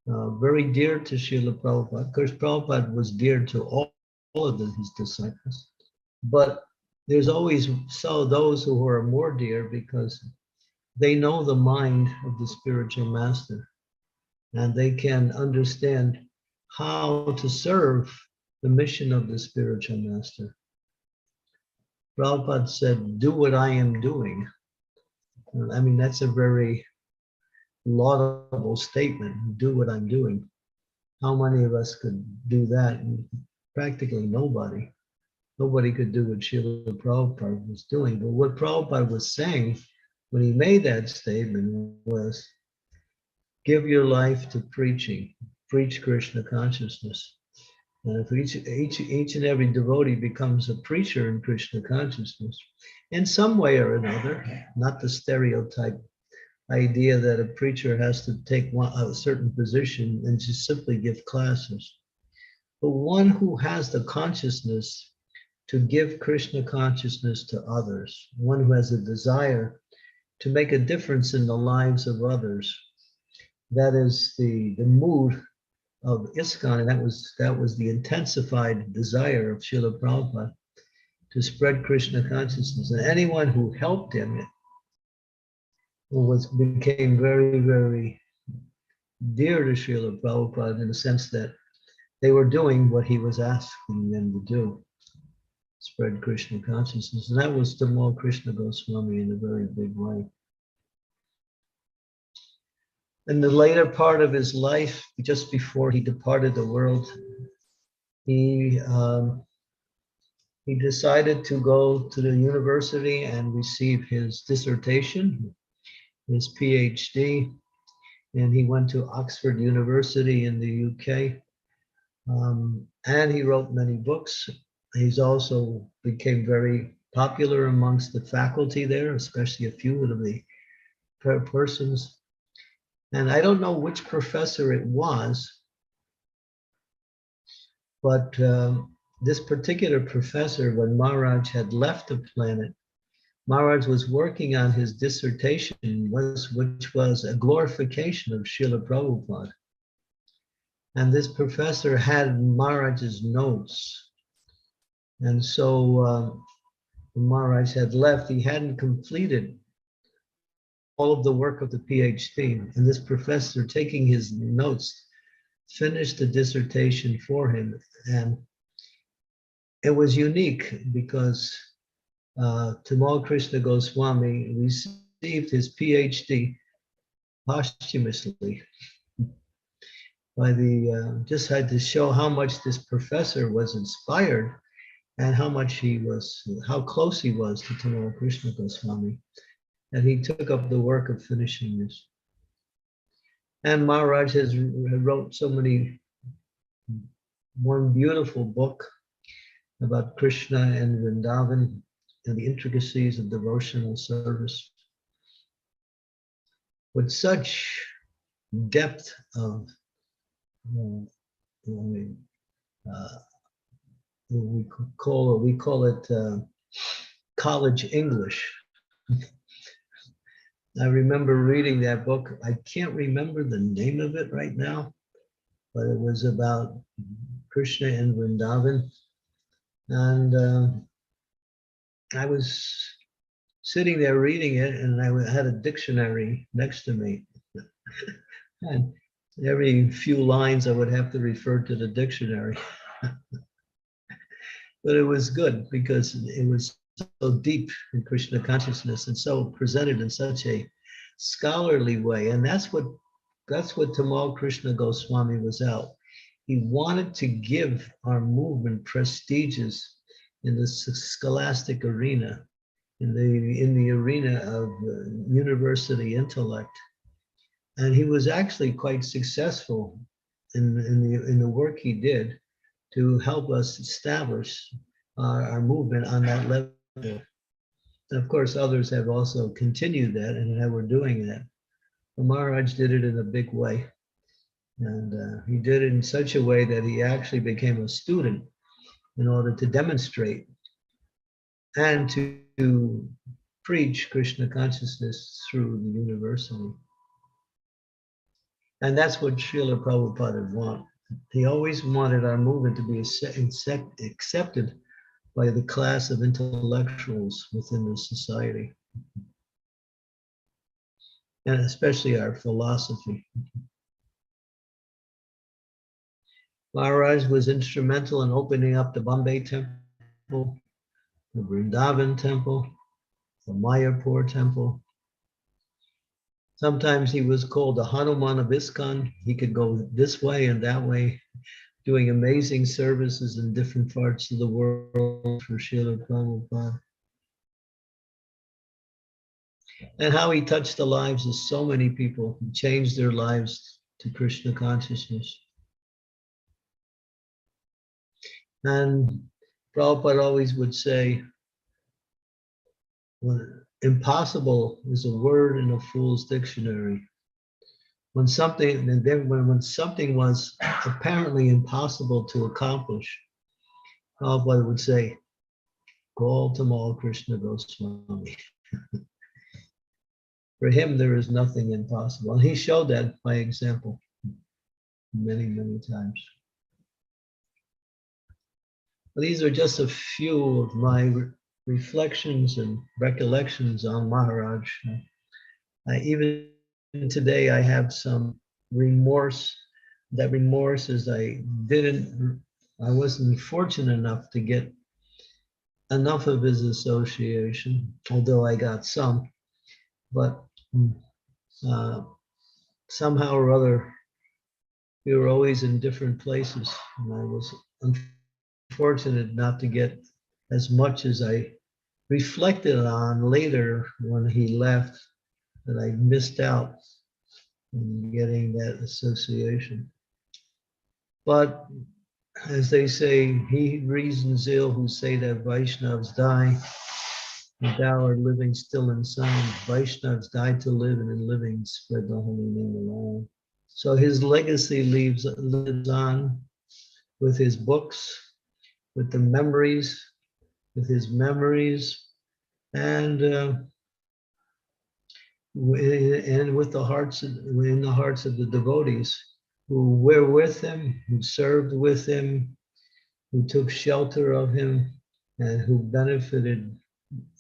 Very dear to Srila Prabhupada. Of course, Prabhupada was dear to all of his disciples. But there's always those who are more dear because they know the mind of the spiritual master, and they can understand how to serve the mission of the spiritual master. Prabhupada said, do what I am doing. I mean, that's a very laudable statement. Do what I'm doing. How many of us could do that? Practically nobody. Nobody could do what Srila Prabhupada was doing. But what Prabhupada was saying when he made that statement was, give your life to preaching, preach Krishna consciousness. And if each and every devotee becomes a preacher in Krishna consciousness, in some way or another, not the stereotype idea that a preacher has to take a certain position and just simply give classes, but one who has the consciousness to give Krishna consciousness to others, one who has a desire to make a difference in the lives of others. That is the mood of ISKCON, and that was the intensified desire of Srila Prabhupada to spread Krishna consciousness. And anyone who helped him became very, very dear to Srila Prabhupada in the sense that they were doing what he was asking them to do, spread Krishna consciousness. And that was Tamal Krishna Goswami in a very big way. In the later part of his life, just before he departed the world, he decided to go to the university and receive his dissertation, his PhD, and he went to Oxford University in the UK. And he wrote many books. He's also became very popular amongst the faculty there, especially a few of the persons. And I don't know which professor it was, but this particular professor, when Maharaj had left the planet, Maharaj was working on his dissertation, which was a glorification of Srila Prabhupada. And this professor had Maharaj's notes. And so when Maharaj had left, he hadn't completed all of the work of the PhD. And this professor, taking his notes, finished the dissertation for him. And it was unique because Tamal Krishna Goswami received his PhD posthumously by just had to show how much this professor was inspired and how close he was to Tamal Krishna Goswami. And he took up the work of finishing this. And Maharaj wrote one beautiful book about Krishna and Vrindavan and the intricacies of devotional service with such depth of we call it college English. I remember reading that book. I can't remember the name of it right now, but it was about Krishna and Vrindavan. And I was sitting there reading it, and I had a dictionary next to me. And every few lines I would have to refer to the dictionary. But it was good because it was so deep in Krishna consciousness and so presented in such a scholarly way. And that's what Tamal Krishna Goswami was out. He wanted to give our movement prestigious in the scholastic arena, in the arena of university intellect. And he was actually quite successful in the work he did to help us establish our movement on that level. And of course, others have also continued that and were doing that. But Maharaj did it in a big way. And he did it in such a way that he actually became a student in order to demonstrate and to preach Krishna consciousness through the university. And that's what Srila Prabhupada wanted. He always wanted our movement to be accepted by the class of intellectuals within the society, and especially our philosophy. Maharaj was instrumental in opening up the Bombay temple, the Vrindavan temple, the Mayapur temple, Sometimes he was called the Hanuman of ISKCON. He could go this way and that way, doing amazing services in different parts of the world for Srila Prabhupada. And how he touched the lives of so many people, he changed their lives to Krishna consciousness. And Prabhupada always would say, well, impossible is a word in a fool's dictionary. When something, and then when something was apparently impossible to accomplish, Prabhupada would say, Call Tamal Krishna Goswami. For him, there is nothing impossible. And he showed that by example many, many times. These are just a few of my reflections and recollections on Maharaj. Even today, I have some remorse. That remorse is I wasn't fortunate enough to get enough of his association, although I got some, but somehow or other, we were always in different places, and I was unfortunate not to get as much as I reflected on later when he left, that I missed out in getting that association. But as they say, he reasons ill who say that Vaishnavas die, and thou art living still in sound. Vaishnavas die to live, and in living spread the holy name alone. So his legacy lives on with his books, with the memories, with his memories, and with the hearts, in the hearts of the devotees who were with him, who served with him, who took shelter of him, and who benefited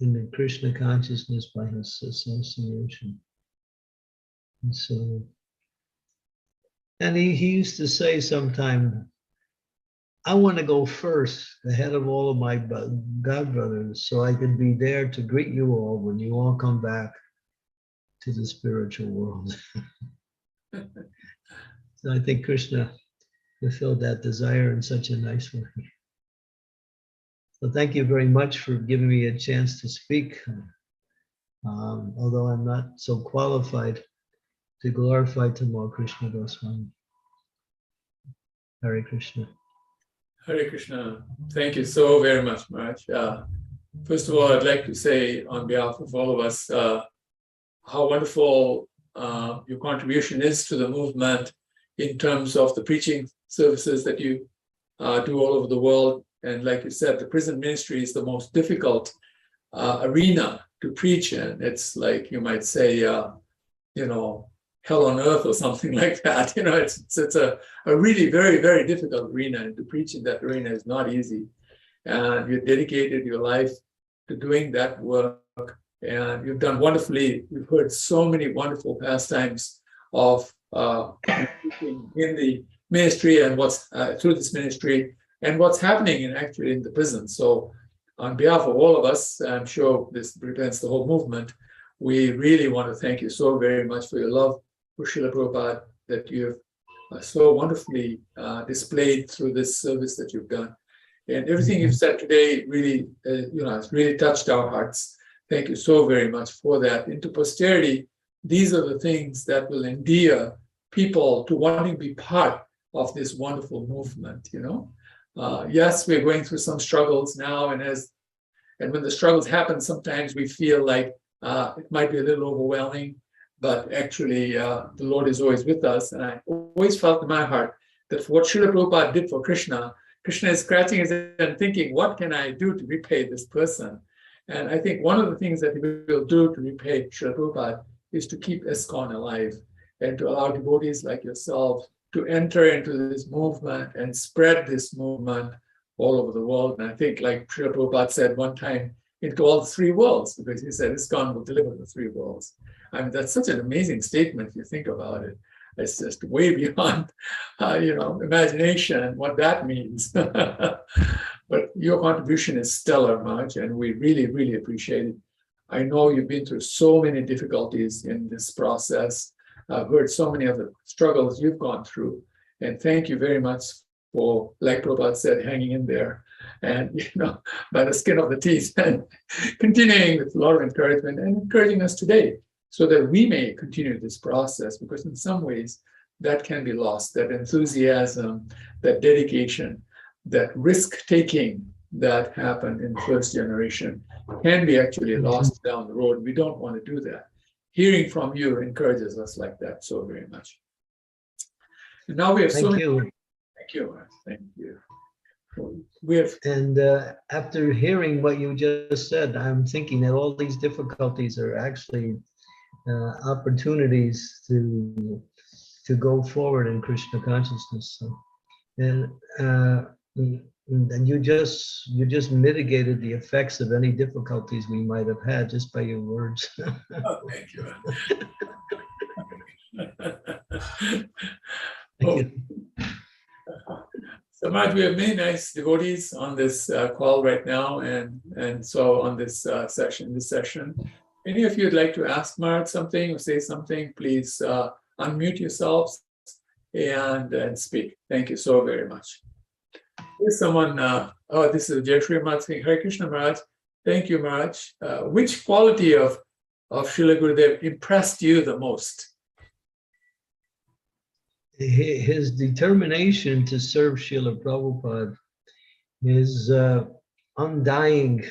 in the Krishna consciousness by his association. And so, and he used to say sometime, I want to go first ahead of all of my God brothers so I can be there to greet you all when you all come back to the spiritual world. So I think Krishna fulfilled that desire in such a nice way. So thank you very much for giving me a chance to speak, although I'm not so qualified to glorify Tamal Krishna Goswami. Hare Krishna. Hare Krishna. Thank you so very much, Maharaj. First of all, I'd like to say on behalf of all of us, how wonderful your contribution is to the movement in terms of the preaching services that you do all over the world. And like you said, the prison ministry is the most difficult arena to preach in. It's like, you might say, hell on earth or something like that. It's a really very, very difficult arena, and to preach in that arena is not easy. And you dedicated your life to doing that work, and you've done wonderfully. We've heard so many wonderful pastimes of in the ministry and what's through this ministry and what's happening in the prison. So on behalf of all of us, I'm sure this represents the whole movement, we really want to thank you so very much for your love for Srila Prabhupada that you have so wonderfully displayed through this service that you've done. And everything you've said today really, has really touched our hearts. Thank you so very much for that. Into posterity, these are the things that will endear people to wanting to be part of this wonderful movement, Yes, we're going through some struggles now, and when the struggles happen, sometimes we feel like it might be a little overwhelming, but actually the Lord is always with us. And I always felt in my heart that for what Srila Prabhupada did for Krishna, Krishna is scratching his head and thinking, what can I do to repay this person? And I think one of the things that he will do to repay Srila Prabhupada is to keep ISKCON alive and to allow devotees like yourself to enter into this movement and spread this movement all over the world. And I think, like Srila Prabhupada said one time, into all the three worlds, because he said ISKCON will deliver the three worlds. I mean, that's such an amazing statement if you think about it. It's just way beyond, imagination and what that means. But your contribution is stellar, Maharaj, and we really, really appreciate it. I know you've been through so many difficulties in this process. I've heard so many of the struggles you've gone through. And thank you very much for, like Prabhupada said, hanging in there and, by the skin of the teeth and continuing with a lot of encouragement and encouraging us today so that we may continue this process, because in some ways that can be lost, that enthusiasm, that dedication, that risk-taking that happened in the first generation can be actually lost down the road. We don't want to do that. Hearing from you encourages us like that so very much. And now we have so many. Thank you. Thank you. We have. And after hearing what you just said, I'm thinking that all these difficulties are actually opportunities to go forward in Krishna consciousness. So, and you just mitigated the effects of any difficulties we might have had just by your words. Oh, thank you. Thank you. So Maharaj, we have many nice devotees on this call right now, and so on this session. Any of you would like to ask Maharaj something or say something, please unmute yourselves and speak. Thank you so very much. Here's someone, this is Jayashree Maharaj saying, Hare Krishna Maharaj, thank you Maharaj. Which quality of Srila Gurudev impressed you the most? His determination to serve Srila Prabhupada, his undying,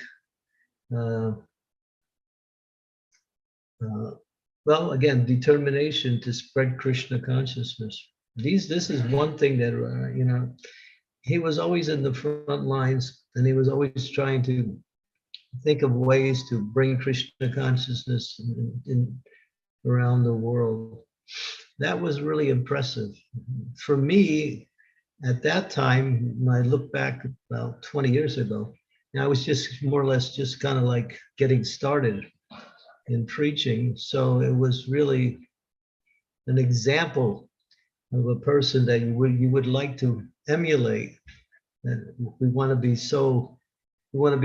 determination to spread Krishna consciousness. This is one thing that, he was always in the front lines, and he was always trying to think of ways to bring Krishna consciousness around the world. That was really impressive. For me, at that time, when I look back about 20 years ago, I was just more or less just kind of like getting started in preaching. So it was really an example of a person that you would like to emulate. And we want to be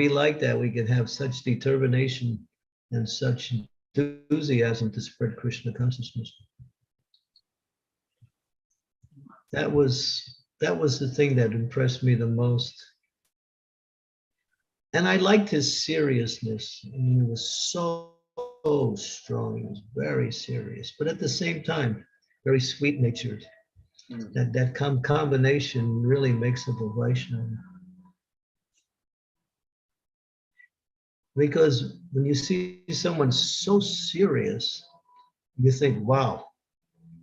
like that. We can have such determination and such enthusiasm to spread Krishna consciousness. That was the thing that impressed me the most. And I liked his seriousness. I mean, he was so strong. He was very serious, but at the same time, very sweet-natured. That combination really makes up a Vaishnava. Because when you see someone so serious, you think, wow,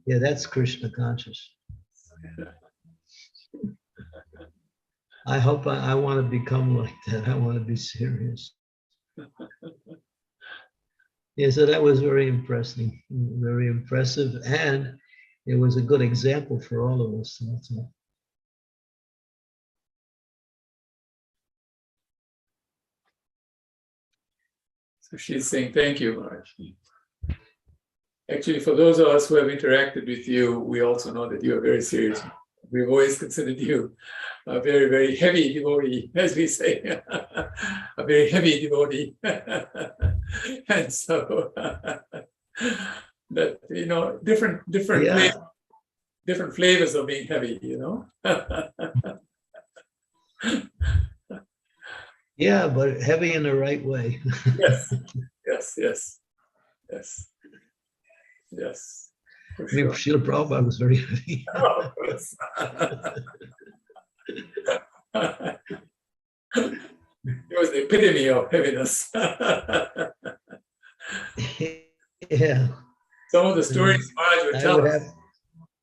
yeah, that's Krishna conscious. I hope I want to become like that. I want to be serious. Yeah, so that was very impressive, and it was a good example for all of us. So she's saying, thank you, Maharaj. Actually, for those of us who have interacted with you, we also know that you are very serious. We've always considered you a very, very heavy devotee, as we say, a very heavy devotee. And so that, different flavors of being heavy, Yeah, but heavy in the right way. Yes. I mean, Srila Prabhupada was very heavy. It was the epitome of heaviness. Yeah. Some of the stories Maharaj would tell us.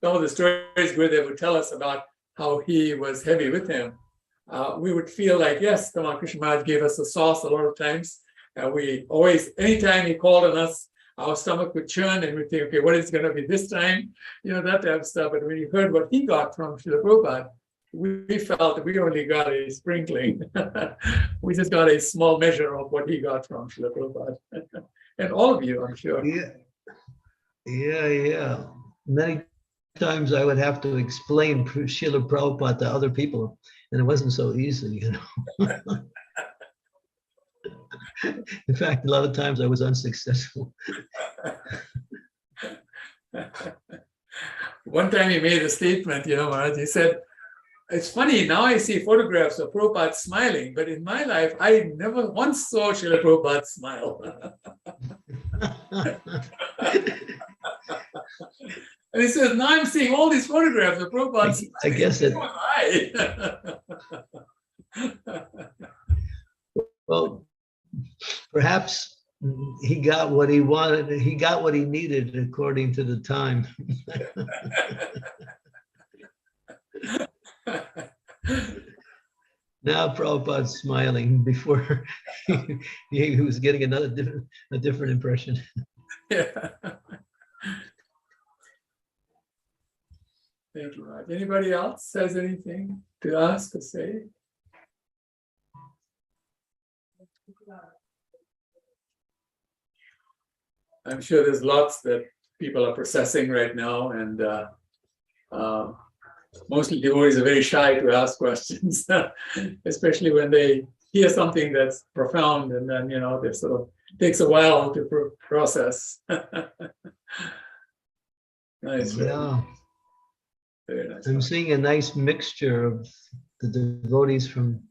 Some of the stories where they would tell us about how he was heavy with him. We would feel like, yes, Tamal Krishna Maharaj gave us the sauce a lot of times. And we always, anytime he called on us, our stomach would churn and we'd think, okay, what is it going to be this time? That type of stuff. But when you heard what he got from Srila Prabhupada, we felt that we only got a sprinkling. We just got a small measure of what he got from Srila Prabhupada. And all of you, I'm sure. Yeah. Many times I would have to explain Srila Prabhupada to other people, and it wasn't so easy, In fact, a lot of times I was unsuccessful. One time he made a statement, Maharaj, he said, it's funny, now I see photographs of Prabhupada smiling, but in my life, I never once saw Srila Prabhupada smile. And he says, now I'm seeing all these photographs of Prabhupada smiling. I guess it. Well, perhaps he got what he wanted. He got what he needed according to the time. Now Prabhupada's smiling. Before he was getting a different impression. Yeah. Thank you, Raj. Anybody else has anything to ask or say? I'm sure there's lots that people are processing right now, and mostly devotees are very shy to ask questions, especially when they hear something that's profound, and then they sort of takes a while to process. Nice. Yeah. Very nice. I'm seeing a nice mixture of the devotees from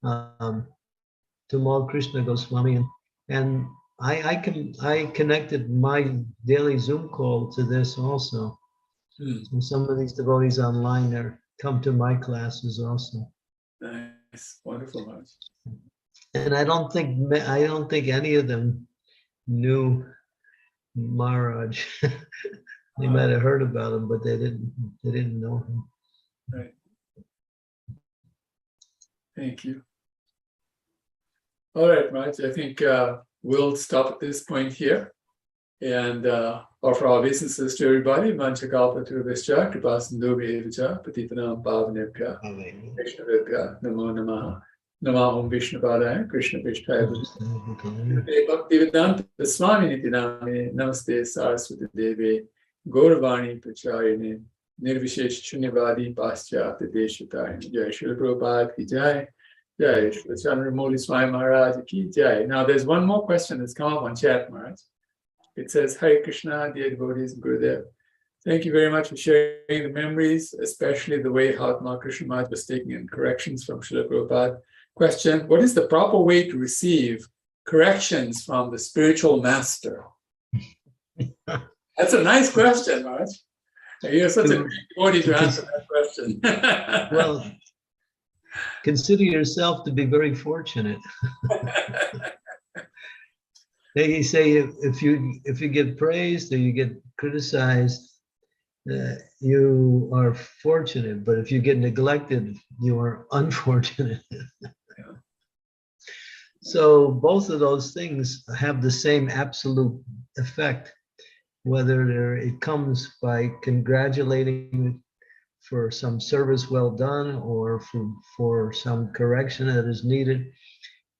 Tamal, Krishna, Goswami, and I connected my daily Zoom call to this also. And some of these devotees online come to my classes also. Nice, wonderful, Maharaj. And I don't think any of them knew Maharaj. They might have heard about him, but they didn't know him. Right. Thank you. All right, Maharaj, I think we'll stop at this point here and offer our obeisances to everybody. Manchakalpa Turvishcha, Kripasindhu Bhevacha, Patitanam Pavanebhya, Krishna Vedbhya, Namo Namaha, Namaham Vishnu Padaya, Krishna Vishtaya, Bhaktivedanta Swami Nitinamine, Namaste Saraswati Devi, Gauravani Pracharine, Nirvishesh Shunyavadi Paschat Deshatayane, Jai Srila Prabhupada Ki Jai, Jai Srila Chandramouli Swami Maharaj Ki Jai. Now there's one more question that's come up on chat, Maharaj. It says, Hare Krishna, dear devotees, Gurudev. Thank you very much for sharing the memories, especially the way Mahatma Krishna Maharaj was taking in corrections from Srila Prabhupada. Question, what is the proper way to receive corrections from the spiritual master? That's a nice question, Maharaj. You're such a great devotee to answer that question. Well, consider yourself to be very fortunate. They say if you get praised or you get criticized, you are fortunate. But if you get neglected, you are unfortunate. Yeah. So both of those things have the same absolute effect. Whether it comes by congratulating for some service well done or for some correction that is needed,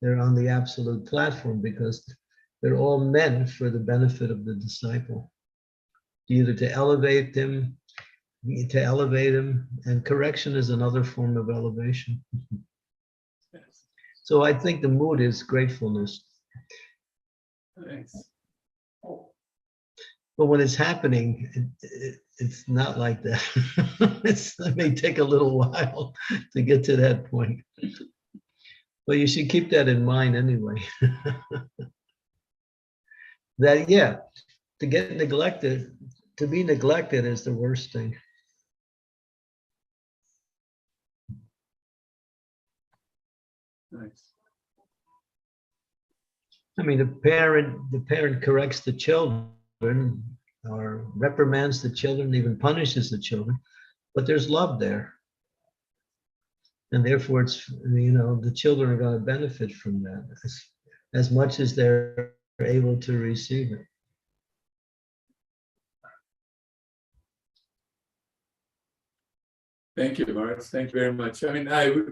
they're on the absolute platform because they're all meant for the benefit of the disciple, either to elevate him, and correction is another form of elevation. Yes. So I think the mood is gratefulness. Thanks. But when it's happening, it's not like that. It may take a little while to get to that point. But you should keep that in mind anyway. That, yeah, to get neglected, to be neglected is the worst thing. Nice. I mean, the parent corrects the children or reprimands the children, even punishes the children, but there's love there. And therefore, it's, the children are going to benefit from that as much as they're able to receive it. Thank you, Maharaj. Thank you very much. I mean,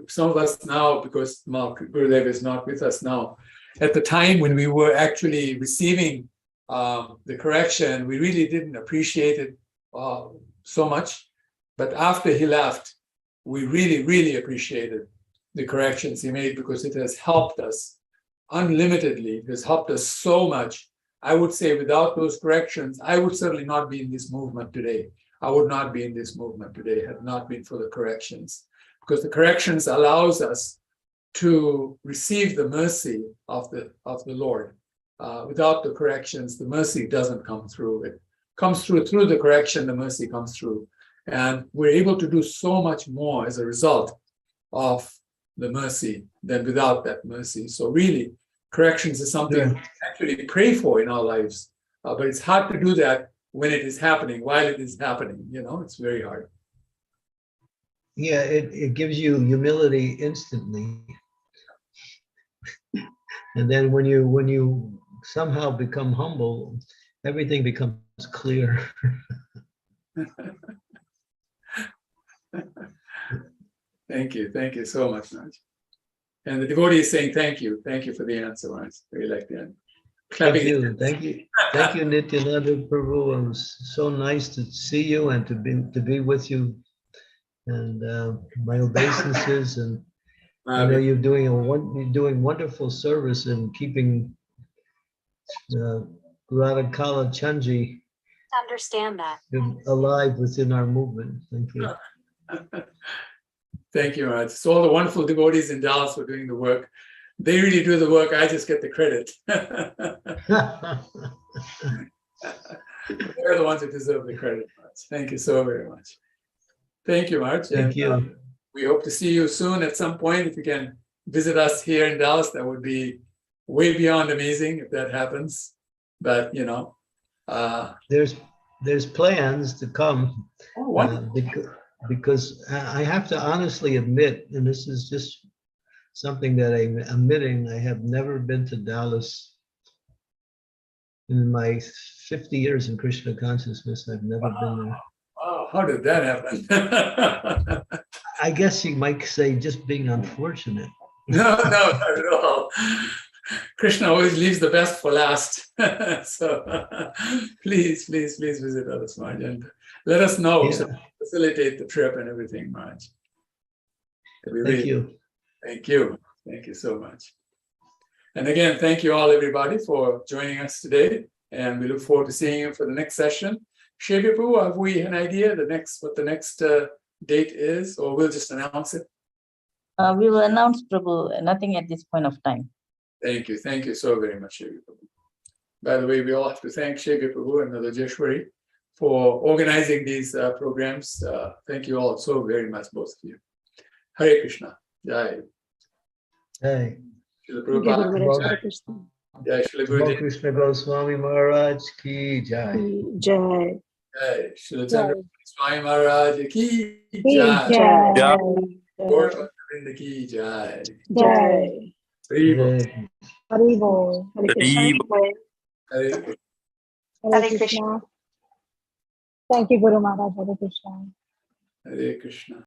some of us now, because Gurudev is not with us now, at the time when we were actually receiving the correction, we really didn't appreciate it so much. But after he left, we really, really appreciated the corrections he made because it has helped us unlimitedly. It has helped us so much. I would say without those corrections, I would certainly not be in this movement today. I would not be in this movement today had it not been for the corrections, because the corrections allows us to receive the mercy of the Lord. Without the corrections, the mercy doesn't come through. It comes through the correction, the mercy comes through. And we're able to do so much more as a result of the mercy than without that mercy. So really, corrections is something we actually pray for in our lives. But it's hard to do that when it is happening, while it is happening. It's very hard. Yeah, it gives you humility instantly. And then when you somehow become humble, everything becomes clear. Thank you so much, Raj. And the devotee is saying thank you for the answer, Raj. Very like that. Thank you, Nityananda Prabhu. It was so nice to see you and to be with you. And my obeisances, and I know you're doing wonderful service in keeping Radhakala Chanji Understand that alive within our movement. Thank you. Thank you, Raj. So all the wonderful devotees in Dallas who are doing the work. They really do the work. I just get the credit. They're the ones who deserve the credit, Raj. Thank you so very much. Thank you, Raj. Thank you. We hope to see you soon at some point. If you can visit us here in Dallas, that would be way beyond amazing if that happens. But there's plans to come. Oh, because I have to honestly admit, and this is just something that I'm admitting, I have never been to Dallas in my 50 years in Krishna consciousness. I've never been there. Wow, how did that happen? I guess you might say just being unfortunate. No, not at all. Krishna always leaves the best for last. So please visit us, Maharaj, and let us know. So facilitate the trip and everything, Maharaj. Thank you. Thank you. Thank you so much. And again, thank you all, everybody, for joining us today. And we look forward to seeing you for the next session. Shri Prabhu, have we an idea what the next date is, or we'll just announce it? We will announce, Prabhu, nothing at this point of time. Thank you so very much, Shri Prabhu. By the way, we all have to thank Shri Prabhu and Mother Jeshwari for organizing these programs. Thank you all so very much, both of you. Hare Krishna. Jai. Hey. Srila Prabhupada. Jai. Srila Gurudev. Krishna Goswami Maharaj ki jai. Jai. Jai. Srila Chandra Swami Maharaj ki jai. Jai. Goswami Vrinda ki jai. Jai. Hare Haribo. Hare Krishna. Krishna. Hare Krishna. Thank you, Guru Maharaj. Hare Krishna. Hare Krishna.